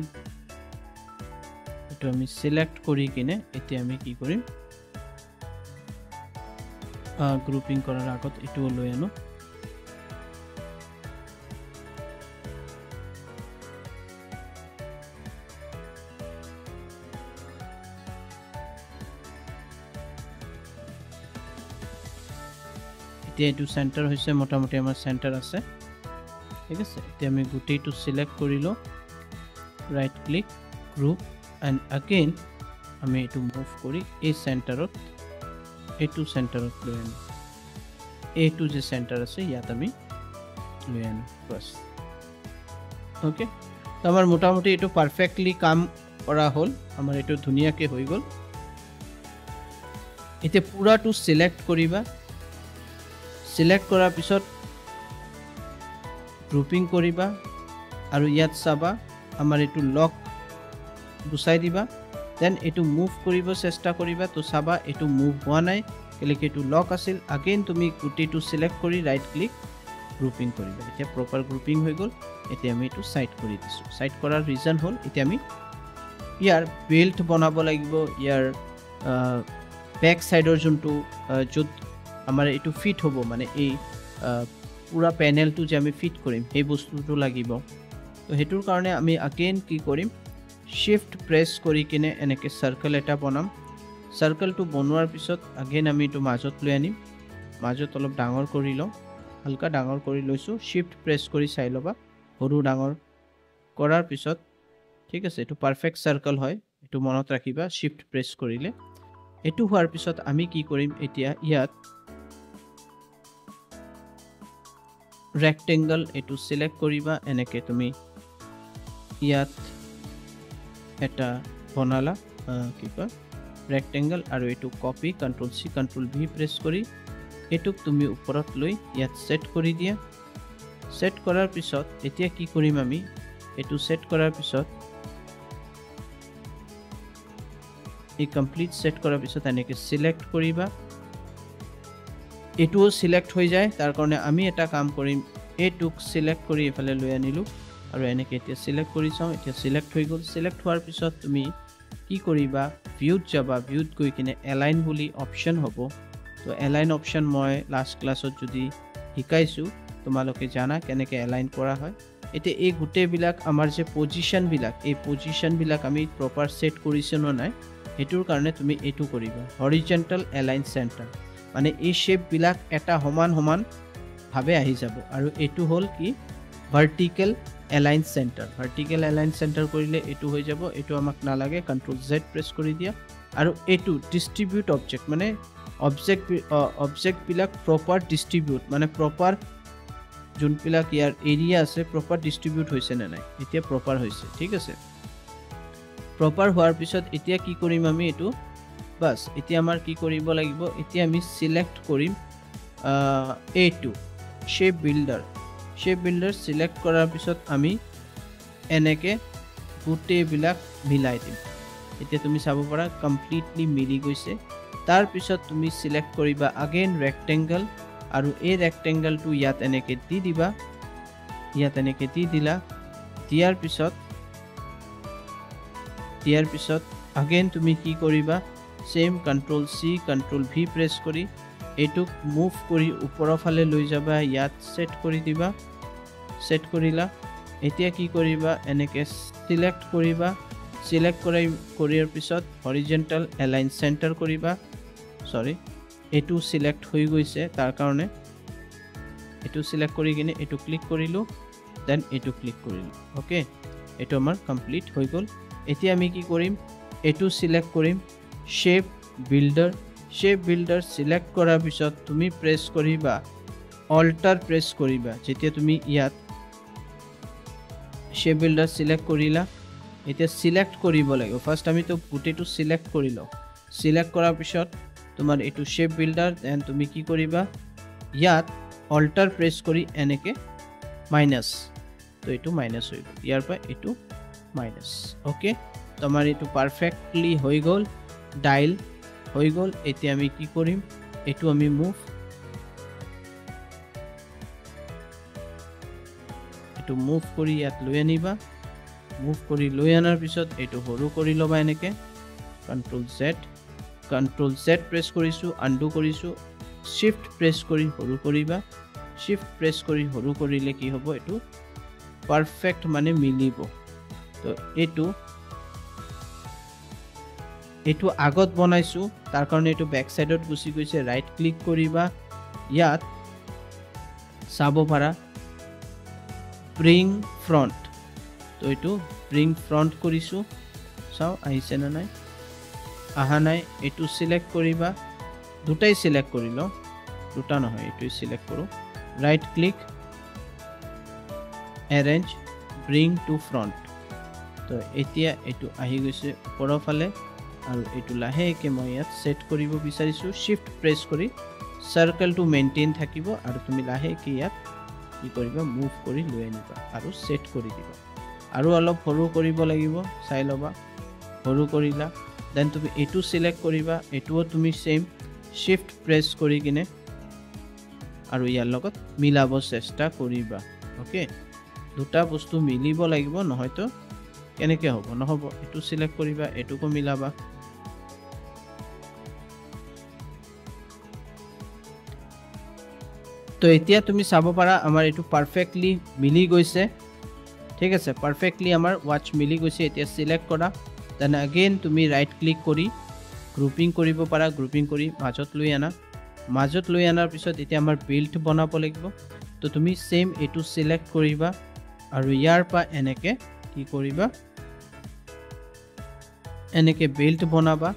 এটো আমি সিলেক্ট কৰি কিনে এতিয়া আমি কি কৰিম গ্ৰুপিং কৰাৰ আগত এটো লৈ আনো এতিয়া এটো সেন্টাৰ হৈছে মোটামুটি আমাৰ সেন্টাৰ আছে ঠিক আছে এতিয়া আমি গুটেটো সিলেক্ট কৰিলো right click group and again আমি এটো মুভ কৰি এই সেন্টাৰত এটো সেন্টাৰত লৈ আনো এটো যে সেন্টাৰ আছে ইয়াত আমি লৈ আনো বাস ওকে তো আমাৰ মোটামুটি এটো পাৰফেক্টলি কাম কৰা হল আমাৰ এটো ধুনিয়াকে হৈ গল এতিয়া পুৰাটো সিলেক্ট কৰিবা সিলেক্ট কৰাৰ পিছত গ্ৰুপিং কৰিবা আৰু ইয়াত চাবা আমাৰ এটো লক গুছাই দিবা দেন এটো মুভ কৰিব চেষ্টা কৰিবা তো চাবা এটো মুভ হোৱা নাই কেলেকে এটো লক আছিল अगेन তুমি গুটিটো সিলেক্ট কৰি ৰাইট ক্লিক গ্ৰুপিং কৰিবা এতিয়া প্ৰপাৰ গ্ৰুপিং হৈ গল এতিয়া আমি এটো সাইড কৰি দিছো সাইড কৰাৰ ৰিজন হল এতিয়া আমি ইয়াৰ বেল্ট বনাব লাগিব ইয়াৰ ব্যাক সাইডৰ যোনটো যত আমাৰ এটো ফিট হ'ব মানে এই পুৰা প্যানেলটো যে আমি ফিট কৰিম এই বস্তুটো লাগিব তো হেতুৰ কাৰণে আমি अगेन কি কৰিম শিফট প্ৰেছ কৰি কিনে এনেকে সাৰ্কেল এটা বনাম সাৰ্কেলটো বনোৱাৰ পিছত अगेन আমি এটো মাজত লৈ আনিম মাজত অলপ ডাঙৰ কৰি লওঁ হালকা ডাঙৰ কৰি লৈছো শিফট প্ৰেছ কৰি চাই লবা সৰু ডাঙৰ কৰাৰ পিছত ঠিক আছে এটো পাৰফেক্ট সাৰ্কেল হয় এটো মনত ৰাখিবা শিফট প্ৰেছ কৰিলে এটো হোৱাৰ পিছত আমি কি কৰিম এতিয়া ইয়াত rectangle এটো সিলেক্ট কৰিবা এনেকে তুমি ইয়াত এটা বনালা কি কয় rectangle আৰু এটো কপি কন্ট্ৰোল সি কন্ট্ৰোল ভি প্ৰেছ কৰি এটুক তুমি ওপৰত লৈ ইয়াত সেট কৰি দিয়া সেট কৰাৰ পিছত এতিয়া কি কৰিম আমি এটো সেট কৰাৰ পিছত এই কমপ্লিট সেট কৰাৰ পিছত এনেকে সিলেক্ট কৰিবা এটো সিলেক্ট হৈ যায় তাৰ কাৰণে আমি এটা কাম কৰিম এটুক সিলেক্ট কৰি এফালে লৈ আনিলো আৰু এনেকে এতিয়া সিলেক্ট কৰি চাও এতিয়া সিলেক্ট হৈ গল সিলেক্ট হোৱাৰ পিছত তুমি কি কৰিবা ভিউত যাবা ভিউত গৈ কিনে এলাইন বুলি অপচন হ'ব তো এলাইন অপচন মই লাষ্ট ক্লাছত যদি শিকাইছো তোমালোকে জানা কেনেকে এলাইন কৰা হয় এতিয়া এই গুটে বিলাক আমাৰ যে পজিশন বিলাক এই পজিশন বিলাক আমি প্ৰপাৰ সেট কৰিছো ন নাই হেতুৰ কাৰণে তুমি এটো কৰিবা হৰিজন্টাল এলাইন সেন্টাৰ মানে এই শেপ বিলাক এটা সমান সমান ভাবে আহি যাব আৰু এটো হল কি ভাৰ্টিকেল এলাইন সেন্টাৰ কৰিলে এটো হৈ যাব এটো আমাক না লাগে কন্ট্ৰোল জেড প্ৰেছ কৰি দিয়া আৰু এটো ডিস্ট্ৰিবিউট অবজেক্ট মানে অবজেক্ট বিলাক প্ৰপাৰ ডিস্ট্ৰিবিউট মানে প্ৰপাৰ যোন বিলাক ইয়াৰ এৰিয়া আছে প্ৰপাৰ ডিস্ট্ৰিবিউট হৈছে না নাই এতিয়া প্ৰপাৰ হৈছে ঠিক আছে প্ৰপাৰ হোৱাৰ পিছত এতিয়া কি কৰিম আমি এটো বাস এতিয়া আমাৰ কি কৰিব লাগিব এতিয়া আমি সিলেক্ট কৰিম A2 শেপ বিল্ডাৰ সিলেক্ট কৰাৰ পিছত আমি এনেকে গুটে বিলাক মিলাই দিম এতিয়া তুমি চাব পাৰা কমপ্লিটলি মিলি গৈছে তাৰ পিছত তুমি সিলেক্ট কৰিবা अगेन rectangle আৰু এই rectangleটো ইয়াত এনেকে দি দিবা ইয়াত এনেকে দি দিলা দিয়াৰ পিছত अगेन তুমি কি কৰিবা सेम कंट्रोल सी कंट्रोल भी प्रेस करी एटुक मूव करी ऊपर फाले লৈ যাবা ইয়াত সেট কৰি দিবা সেট কৰিলা এতিয়া কি কৰিবা এনেকে সিলেক্ট কৰিবা সিলেক্ট কৰাৰ পিছত হৰিজন্টাল এলাইন সেন্টাৰ কৰিবা সৰি এটু সিলেক্ট হৈ গৈছে তাৰ কাৰণে এটু সিলেক্ট কৰি কিনে এটু ক্লিক কৰিলো দেন এটু ক্লিক কৰিলো ওকে এটু আমাৰ কমপ্লিট হৈ গল এতিয়া আমি কি কৰিম এটু সিলেক্ট কৰিম শেপ বিল্ডাৰ সিলেক্ট কৰাৰ পিছত তুমি প্ৰেছ কৰিবা অল্টাৰ প্ৰেছ কৰিবা যেতিয়া তুমি ইয়াত শেপ বিল্ডাৰ সিলেক্ট কৰিলা এতিয়া সিলেক্ট কৰিব লাগিব ফাৰ্স্ট আমি তো গুটেটো সিলেক্ট কৰিলো সিলেক্ট কৰাৰ পিছত তোমাৰ এটো শেপ বিল্ডাৰ দেন তুমি কি কৰিবা ইয়াত অল্টাৰ প্ৰেছ কৰি এনেকে মাইনাস তো এটো মাইনাস হৈ গল ইয়াৰ পৰা এটো মাইনাস ওকে তোমাৰ এটো পাৰফেক্টলি হৈ গল ডাইল হৈ গল এতিয়া আমি কি কৰিম এটো আমি মুভ এইটো মুভ কৰি ইয়াত লৈ আনিবা মুভ কৰি লৈ আনাৰ পিছত এইটো সৰু কৰি ল'বা এনেকৈ কন্ট্ৰল Z প্ৰেছ কৰিছোঁ আনডু কৰিছোঁ শিফট প্ৰেছ কৰি সৰু কৰিবা শিফট প্ৰেছ কৰি সৰু কৰিলে কি হ'ব এইটো পাৰফেক্ট মানে মিলিব তো এইটো আগত বনাইছোঁ তাৰ কাৰণে এইটো বেক সাইডত গুচি গৈছে ৰাইট ক্লিক কৰিবা ইয়াত চাব পাৰা ব্ৰিং ফ্ৰণ্ট তো এইটো ব্ৰিং ফ্ৰণ্ট কৰিছোঁ চাও আহিছে না নাই আহা নাই এইটো সিলেক্ট কৰিবা দুটাই সিলেক্ট কৰি লও দুটা নহয় এইটোই সিলেক্ট কৰো right click arrange bring to front তো এতিয়া এইটো আহি গৈছে ওপৰৰ ফালে আৰু এইটো লাহেকৈ মই ইয়াত সেট কৰিব বিচাৰিছোঁ শিফট প্ৰেছ কৰি সাৰ্কেলটো মেইনটেইন থাকিব আৰু তুমি লাহেকৈ ইয়াত কি কৰিবা মুভ কৰি লৈ আনিবা আৰু সেট কৰি দিবা আৰু অলপ সৰু কৰিব লাগিব চাই ল'বা সৰু কৰিলা দেন তুমি এইটো সিলেক্ট কৰিবা এইটোও তুমি সেম শিফট প্ৰেছ কৰি কিনে আৰু ইয়াৰ লগত মিলাব চেষ্টা কৰিবা ওকে দুটা বস্তু মিলিব লাগিব নহয়তো কেনেকৈ হ'ব নহ'ব এইটো সিলেক্ট কৰিবা এইটোকো মিলাবা তো এতিয়া তুমি চাব পাৰা আমাৰ এইটো পাৰফেক্টলি মিলি গৈছে ঠিক আছে পাৰফেক্টলি আমাৰ ওয়াচ মিলি গৈছে এতিয়া সিলেক্ট কৰা দেন अगेन তুমি ৰাইট ক্লিক কৰি গ্ৰুপিং কৰিব পাৰা গ্ৰুপিং কৰি মাজত লৈ আনাৰ পিছত এতিয়া আমাৰ বিল্ড বনাব লাগিব তো তুমি সেম এইটো সিলেক্ট কৰিবা আৰু ইয়াৰ পৰা এনেকে কি কৰিবা এনেকে বিল্ড বনাবা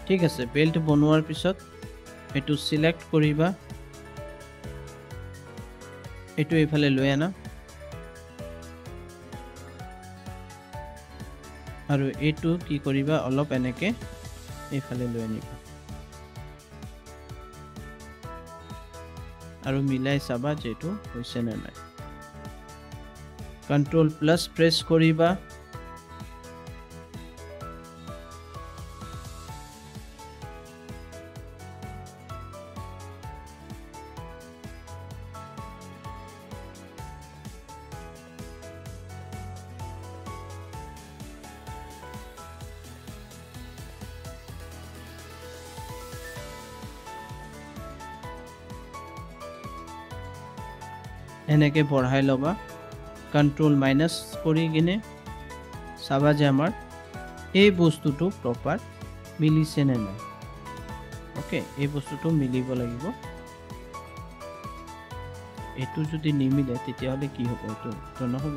ঠিক আছে বিল্ড বনোৱাৰ পিছত এইটো সিলেক্ট কৰিবা এইটো এইফালে লৈ আনা আৰু এইটো কি কৰিবা অলপ এনেকে এইফালে লৈ আনিবা আৰু মিলাই চাবা যেটো হৈছে না নাই কন্ট্ৰল প্লাস প্ৰেছ কৰিবা এনেকে বঢ়াই লবা কন্ট্ৰোল মাইনাস কৰি কিনে চাবা যে আমাৰ এই বস্তুটো প্ৰপাৰ মিলিছে নে নাই ওকে এই বস্তুটো মিলিব লাগিব এটো যদি নিমিলে তেতিয়া হলে কি হ'ব এটো নহব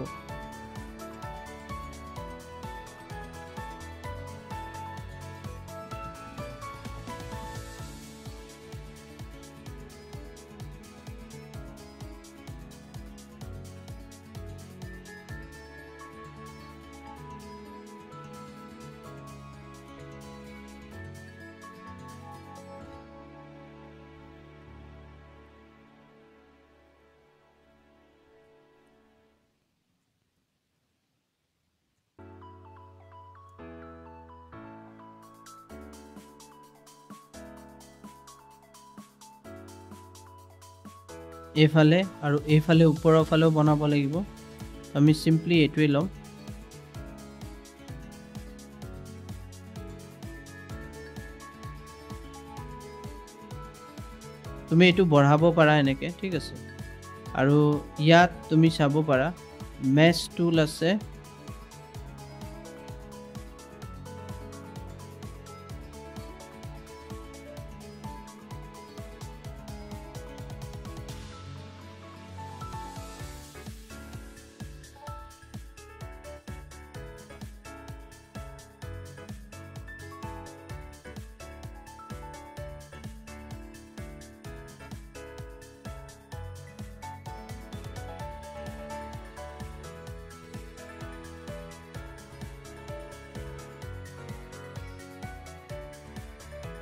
এফালে আৰু এফালে ওপৰৰ ফালেও বনাব লাগিব আমি সিম্পলি এটোই লম তুমি এটো বঢ়াব পাৰা এনেকে ঠিক আছে আৰু ইয়াত তুমি চাব পাৰা মেশ টুল আছে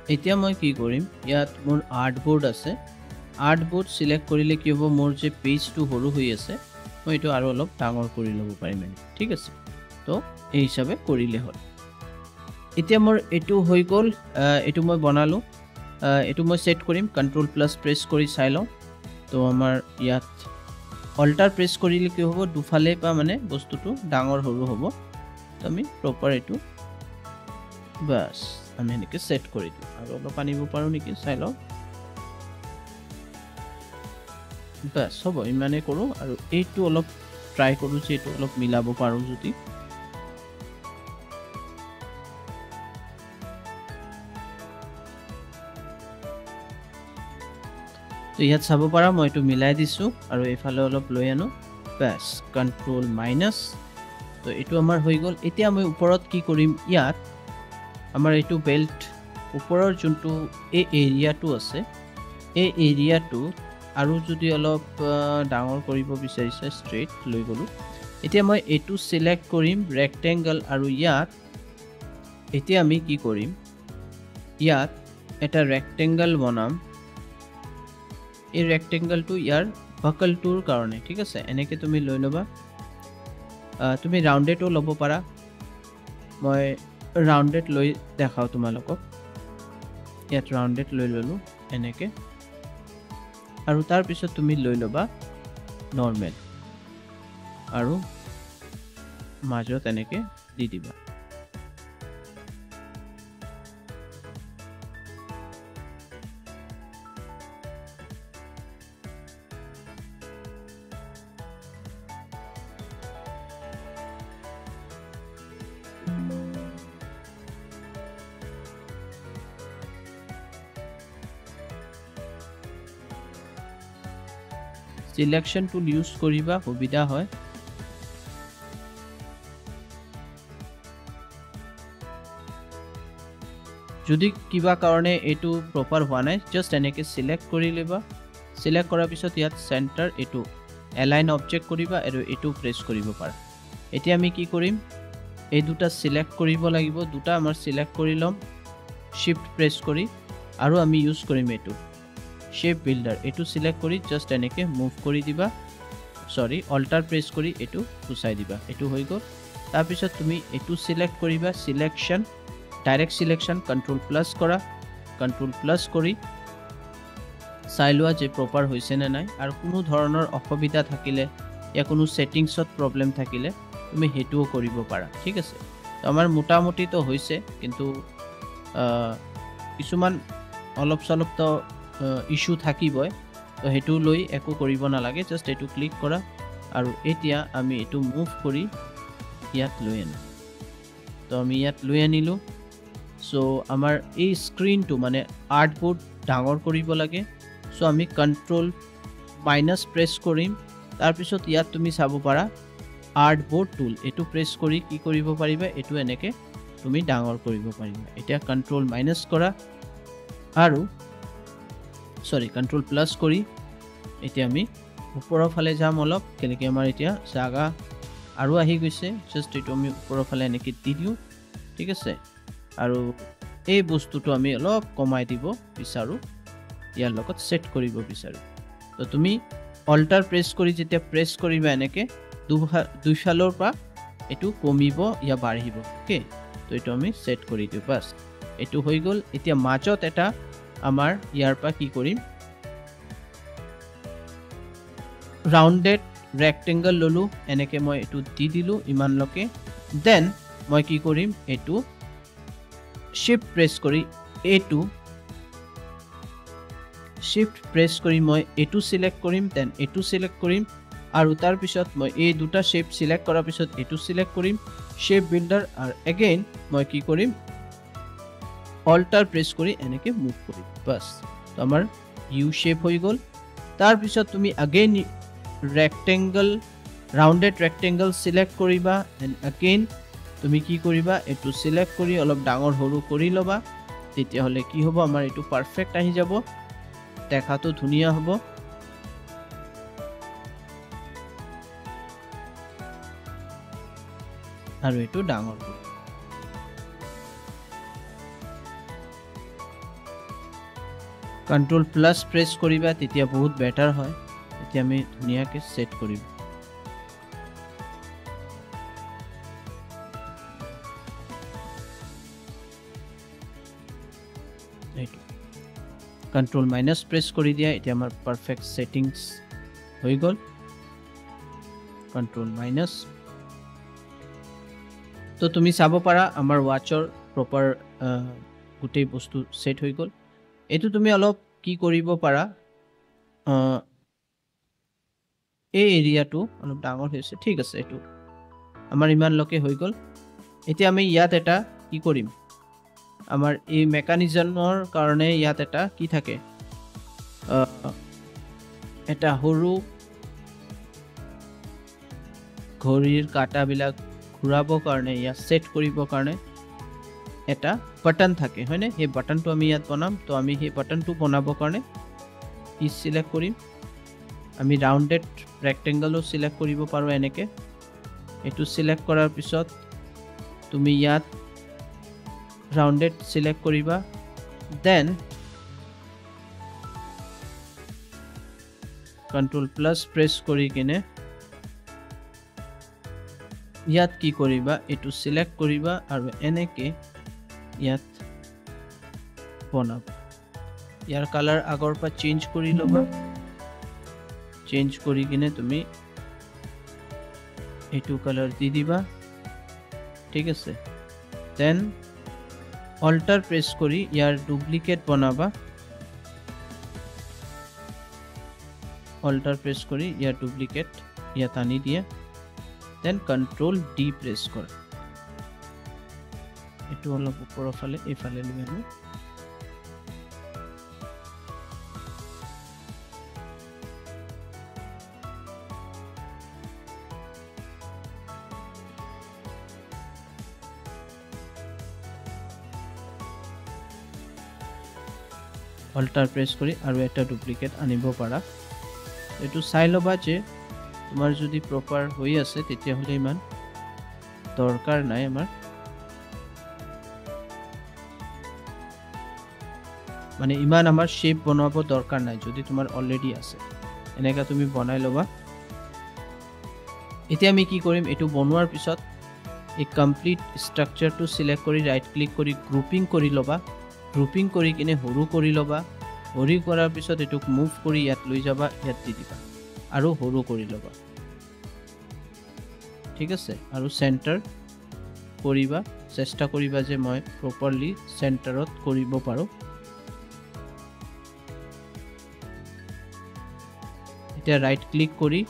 এতিয়া মই কি কৰিম ইয়াত মোৰ আৰ্টবোৰ্ড আছে আৰ্টবোৰ্ড সিলেক্ট কৰিলে কি হ'ব মোৰ যে পেজটো হৰু হৈ আছে মই এটো আৰু অলপ ডাঙৰ কৰি লব পাৰিম ঠিক আছে তো এই হিচাপে কৰিলে হ'ল এতিয়া মোৰ এটো হৈ গল এটো মই বনালো এটো মই সেট কৰিম কন্ট্ৰোল প্লাস প্ৰেছ কৰি চাই লওঁ তো আমাৰ ইয়াত অল্টাৰ প্ৰেছ কৰিলে কি হ'ব দুফালে পা মানে বস্তুটো ডাঙৰ সৰু হ'ব তো আমি প্ৰপাৰ এটো বাস আমি এনেকে সেট কৰি দিওঁ আৰু অলপ আনিব পাৰো নেকি চাই লও বাস হ'ব ইমানে কৰো আৰু এইটো অলপ ট্ৰাই কৰো যে এইটো অলপ মিলাব পাৰো যদি তো ইয়াত চাব পাৰা মই এইটো মিলাই দিছো আৰু এইফালে অলপ লৈ আনো বাস কন্ট্ৰোল মাইনাস তো এইটো আমাৰ হৈ গল এতিয়া মই ওপৰত কি কৰিম ইয়াত আমাৰ এইটো বেল্ট ওপৰৰ যোনটো এই এৰিয়াটো আছে এই এৰিয়াটো আৰু যদি অলপ ডাঙৰ কৰিব বিচাৰিছে স্ট্ৰেট লৈ গলো এতিয়া মই এইটো সিলেক্ট কৰিম ৰেক্টেংগল আৰু ইয়াত এতিয়া আমি কি কৰিম ইয়াত এটা ৰেক্টেংগল বনাম এই ৰেক্টেংগলটো ইয়াৰ বাকলটোৰ কাৰণে ঠিক আছে এনেকে তুমি লৈ লবা তুমি ৰাউন্ডেডও ল'ব পাৰা মই ৰাউন্ডেড লৈ দেখাও তোমালোকক ইয়াত ৰাউন্ডেড লৈ ললো এনেকে আৰু তাৰ পিছত তুমি লৈ লবা নৰমাল আৰু মাজত এনেকে দি দিবা সিলেকশন টুল ইউজ কৰিবা সুবিধা হয় যদি কিবা কাৰণে এটো প্ৰপাৰ হোৱা নাই জাস্ট এনেকে সিলেক্ট কৰি লবা সিলেক্ট কৰাৰ পিছত ইয়াত সেন্টাৰ এটো এলাইন অবজেক্ট কৰিবা আৰু এটো প্ৰেছ কৰিব পাৰা এতিয়া আমি কি কৰিম এই দুটা সিলেক্ট কৰিব লাগিব দুটা আমাৰ সিলেক্ট কৰি লম শিফট প্ৰেছ কৰি আৰু আমি ইউজ কৰিম এটো শেপ বিল্ডাৰ এটো সিলেক্ট কৰি জাস্ট এনেকে মুভ কৰি দিবা সৰি অল্টাৰ প্ৰেছ কৰি এটো গুচাই দিবা এটো হৈ গল তাৰ পিছত তুমি এটো সিলেক্ট কৰিবা selection direct selection control plus কৰা কন্ট্ৰোল প্লাস কৰি চাইলোৱা যে প্ৰপাৰ হৈছে নে নাই আৰু কোনো ধৰণৰ অসুবিধা থাকিলে या কোনো সেটিংছত প্ৰবলেম থাকিলে তুমি হেতুও কৰিব পাৰা ঠিক আছে তো আমাৰ মোটামুটি তো হৈছে কিন্তু কিছুমান অলপ সলপ তো ইস্যু থাকিবই তো হেতু লৈ একো কৰিব নালাগে জাস্ট এটো ক্লিক কৰা আৰু এতিয়া আমি এটো মুভ কৰি ইয়াত লৈ আনো তো আমি ইয়াত লৈ আনিলো সো আমাৰ এই স্ক্ৰিনটো মানে আৰ্টবোৰ্ড ডাঙৰ কৰিব লাগে সো আমি কন্ট্ৰোল মাইনাস প্ৰেছ কৰিম তাৰ পিছত ইয়াত তুমি চাব পাৰা আৰ্টবোৰ্ড টুল এটো প্ৰেছ কৰি কি কৰিব পাৰিবা এটো এনেকে তুমি ডাঙৰ কৰিব পাৰিবা এতিয়া কন্ট্ৰোল মাইনাস কৰা আৰু সৰি কন্ট্ৰোল প্লাস কৰি এতিয়া আমি ওপৰৰ ফালে যাম অলপ কেনেকৈ আমাৰ এতিয়া জাগা আৰু আহি গৈছে জাস্ট এটো আমি ওপৰৰ ফালে এনেকে দি দিও ঠিক আছে আৰু এই বস্তুটো আমি অলপ কমাই দিব বিচাৰো ইয়াৰ লগত সেট কৰিব বিচাৰো তো তুমি অল্টাৰ প্ৰেছ কৰি যেতিয়া প্ৰেছ কৰিবা এনেকে দুই ফালৰ পৰা এটো কমিব ইয়া বাঢ়িব ওকে তো এটো আমি সেট কৰি দিও বাস এটো হৈ গল এতিয়া মাজত এটা আমাৰ ইয়াৰ পৰা কি কৰিম ৰাউন্ডেড ৰেক্টেংগল ললো এনেকে মই এটো দি দিলো ইমান লকে দেন মই কি কৰিম এটো শিফট প্ৰেছ কৰি এটো শিফট প্ৰেছ কৰি মই এটো সিলেক্ট কৰিম দেন এটো সিলেক্ট কৰিম আৰু তাৰ পিছত মই এই দুটা শেপ সিলেক্ট কৰাৰ পিছত এটো সিলেক্ট কৰিম শেপ বিল্ডাৰ আৰু এগেইন মই কি কৰিম অল্টাৰ প্ৰেছ কৰি এনেকে মুভ কৰিম বাস তো আমাৰ ইউ শেপ হৈ গল তাৰ পিছত তুমি এগেইন ৰেক্টেংগল ৰাউন্ডেড ৰেক্টেংগল সিলেক্ট কৰিবা এন্ড এগেইন তুমি কি কৰিবা এটো সিলেক্ট কৰি অলপ ডাঙৰ সৰু কৰি লবা তেতিয়া হলে কি হ'ব আমাৰ এটো পাৰফেক্ট আহি যাব দেখাটো ধুনিয়া হ'ব আৰু এটো ডাঙৰ হ'ব কন্ট্ৰোল প্লাস প্ৰেছ কৰিবা তেতিয়া বহুত বেটাৰ হয় এতিয়া আমি ধুনিয়াকে সেট কৰিম কন্ট্ৰোল মাইনাস প্ৰেছ কৰি দিয়া এতিয়া আমাৰ পাৰফেক্ট সেটিংস হৈ গল কন্ট্ৰোল মাইনাস তো তুমি চাব পাৰা আমাৰ ওয়াচৰ প্ৰপাৰ গোটেই বস্তু সেট হৈ গল এটো তুমি অলপ কি কৰিব পাৰা এই এৰিয়াটো অলপ ডাঙৰ হৈছে ঠিক আছে এটো আমাৰ ইমান লকে হৈ গল এতিয়া আমি ইয়াত এটা কি কৰিম আমাৰ এই মেকানিজমৰ কাৰণে ইয়াত এটা কি থাকে এটা হৰু ঘড়ীৰ কাটা বিলাক ঘূৰাবৰ কাৰণে ইয়া সেট কৰিবৰ কাৰণে এটা বাটন থাকে হয়নে এই বাটনটো আমি ইয়াত বনাম তো আমি এই বাটনটো বনাবৰ কাৰণে ই সিলেক্ট কৰিম আমি ৰাউন্ডেড ৰেক্টেংগলও সিলেক্ট কৰিব পাৰো এনেকে এটো সিলেক্ট কৰাৰ পিছত তুমি ইয়াত ৰাউন্ডেড সিলেক্ট কৰিবা দেন কন্ট্ৰোল প্লাস প্ৰেছ কৰি কিনে ইয়াত কি কৰিবা এটো সিলেক্ট কৰিবা আৰু এনেকে ইয়াত বনাবা ইয়াৰ কালাৰ আগৰ পৰা চেঞ্জ কৰি লবা চেঞ্জ কৰি কিনে তুমি এটো কালাৰ দি দিবা ঠিক আছে দেন অল্টাৰ প্ৰেছ কৰি ইয়াৰ ডুপ্লিকেট বনাবা অল্টাৰ প্ৰেছ কৰি ইয়াৰ ডুপ্লিকেট ইয়াত আনি দিয়া দেন কন্ট্ৰোল ডি প্ৰেছ কৰা এটো অলপ ওপৰৰ ফালে এফালে লৈ আনো অল্টাৰ প্ৰেছ কৰি আৰু এটা ডুপ্লিকেট আনিব পাৰা এটো চাই লবা যে তোমাৰ যদি প্ৰপাৰ হৈ আছে তেতিয়া হলে ইমান দৰকাৰ নাই আমাৰ মানে ইমান আমাৰ শেপ বনাব দৰকাৰ নাই যদি তোমাৰ অলৰেডি আছে এনেকা তুমি বনাই লবা এতিয়া আমি কি কৰিম এটো বনোৱাৰ পিছত এই কমপ্লিট স্ট্ৰাকচাৰটো সিলেক্ট কৰি ৰাইট ক্লিক কৰি গ্ৰুপিং কৰি লবা গ্ৰুপিং কৰি কিনে হৰু কৰি লবা হৰি কৰাৰ পিছত এটোক মুভ কৰি ইয়াত লৈ যাবা ইয়াত দি দিবা আৰু হৰু কৰি লবা ঠিক আছে আৰু সেন্টাৰ কৰিবা চেষ্টা কৰিবা যে মই প্ৰপাৰলি সেন্টাৰত কৰিব পাৰো এতিয়া ৰাইট ক্লিক কৰি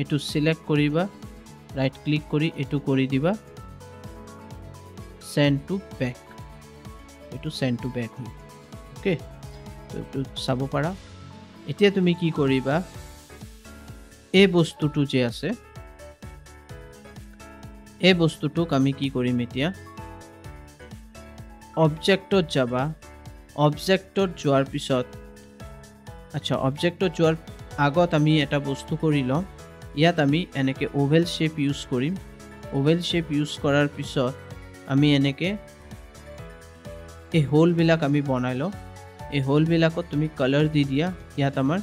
এটো সিলেক্ট কৰিবা ৰাইট ক্লিক কৰি এটো কৰি দিবা সেন্ড টু বেক এটো সেন্ড টু বেক হয় ওকে তো এটো চাব পাৰা এতিয়া তুমি কি কৰিবা এই বস্তুটো যে আছে এই বস্তুটোক আমি কি কৰিম এতিয়া অবজেক্টত যাবা অবজেক্টত যোৱাৰ পিছত আচ্ছা অবজেক্টত যোৱাৰ আগত আমি এটা বস্তু কৰি লম ইয়াত আমি এনেকে ওভেল শেপ ইউজ কৰিম ওভেল শেপ ইউজ কৰাৰ পিছত আমি এনেকে এই হোল বিলাক আমি বনাই লম এই হোল বিলাকত তুমি কালাৰ দি দিয়া ইয়াত আমাৰ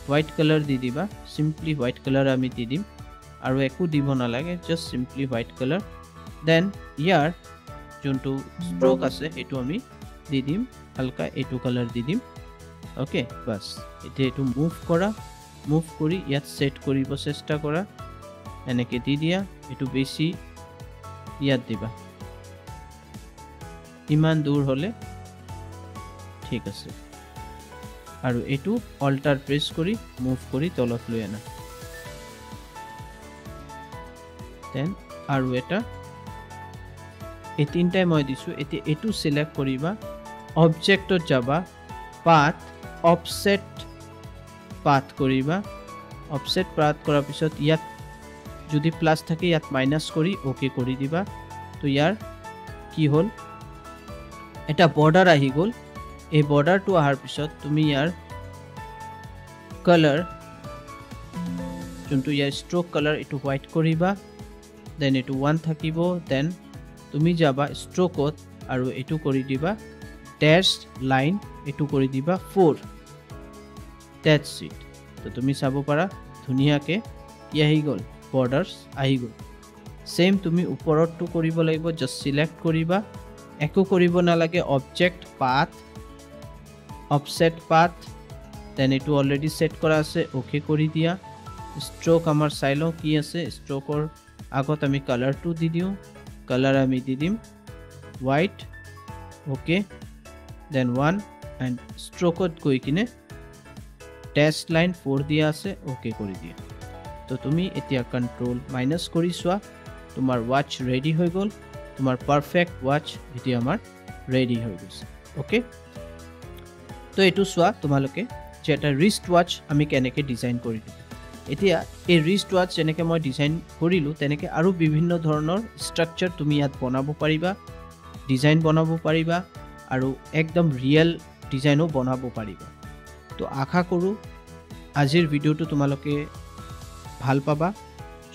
হোয়াইট কালাৰ দি দিবা সিম্পলি হোয়াইট কালাৰ আমি দি দিম আৰু একো দিব নালাগে just simply white colour then ইয়াৰ যোনটো ষ্ট্ৰোক আছে এটো আমি দি দিম হালকা এটো কালাৰ দি দিম ওকে বাস এতিয়া এটো মুভ কৰা মুভ কৰি ইয়াত সেট কৰিব চেষ্টা কৰা এনেকে দি দিয়া এটো বেছি ইয়াত দিবা ইমান দূৰ হলে ঠিক আছে আৰু এটো অল্টাৰ প্ৰেছ কৰি মুভ কৰি তলত লৈ আনা দেন আৰু এটা এই তিনটাই মই দিছো এতিয়া এটো সিলেক্ট কৰিবা অবজেক্টত যাবা পাথ অফসেট পাথ কৰিবা অফসেট পাথ কৰাৰ পিছত ইয়াত যদি প্লাস থাকে ইয়াত মাইনাস কৰি ওকে কৰি দিবা তো ইয়াৰ কি হল এটা বৰ্ডাৰ আহি গল এই বৰ্ডাৰটো আহাৰ পিছত তুমি ইয়াৰ কালাৰ যোনটো ইয়াৰ ষ্ট্ৰোক কালাৰ এটো হোয়াইট কৰিবা দেন এটো 1 থাকিব দেন তুমি যাবা ষ্ট্ৰোকত আৰু এটো কৰি দিবা ড্যাশ লাইন এটো কৰি দিবা 4 দ্যাটস ইট তো তুমি চাব পাৰা ধুনিয়াকে কি আহি গল বৰ্ডাৰস আহি গল সেম তুমি ওপৰতটো কৰিব লাগিব জাস্ট সিলেক্ট কৰিবা একো কৰিব নালাগে object path offset path then এটো অলৰেডি সেট কৰা আছে ওকে কৰি দিয়া ষ্ট্ৰোক আমাৰ চাই লওঁ কি আছে ষ্ট্ৰোকৰ আগত আমি কালাৰটো দি দিওঁ কালাৰ আমি দি দিম হোৱাইট ওকে দেন 1 এণ্ড ষ্ট্ৰোকত গৈ কিনে টেষ্ট লাইন 4 দিয়া আছে ওকে কৰি দিয়া তো তুমি এতিয়া কন্ট্ৰোল মাইনাস কৰি চোৱা তোমাৰ ওয়াচ ৰেডি হৈ গ'ল তোমাৰ পাৰফেক্ট ওয়াচ এতিয়া আমাৰ ৰেডি হৈ গৈছে ওকে তো এইটো চোৱা তোমালোকে যে এটা ৰিষ্ট ওয়াচ আমি কেনেকৈ ডিজাইন কৰিলো এতিয়া এই ৰিষ্ট ওয়াচ যেনেকৈ মই ডিজাইন কৰিলো তেনেকৈ আৰু বিভিন্ন ধৰণৰ ষ্ট্ৰাকচাৰ তুমি ইয়াত বনাব পাৰিবা ডিজাইন বনাব পাৰিবা আৰু একদম ৰিয়েল ডিজাইনো বনাব পাৰিবা তো আশা কৰোঁ আজিৰ ভিডিঅ'টো তোমালোকে ভাল পাবা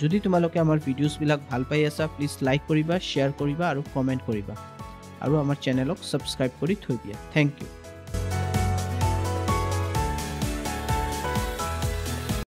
যদি তোমালোকে আমাৰ ভিডিঅ'ছবিলাক ভাল পাই আছা প্লিজ লাইক কৰিবা শ্বেয়াৰ কৰিবা আৰু কমেণ্ট কৰিবা আৰু আমাৰ চেনেলক ছাবস্ক্ৰাইব কৰি থৈ দিয়া থেংক ইউ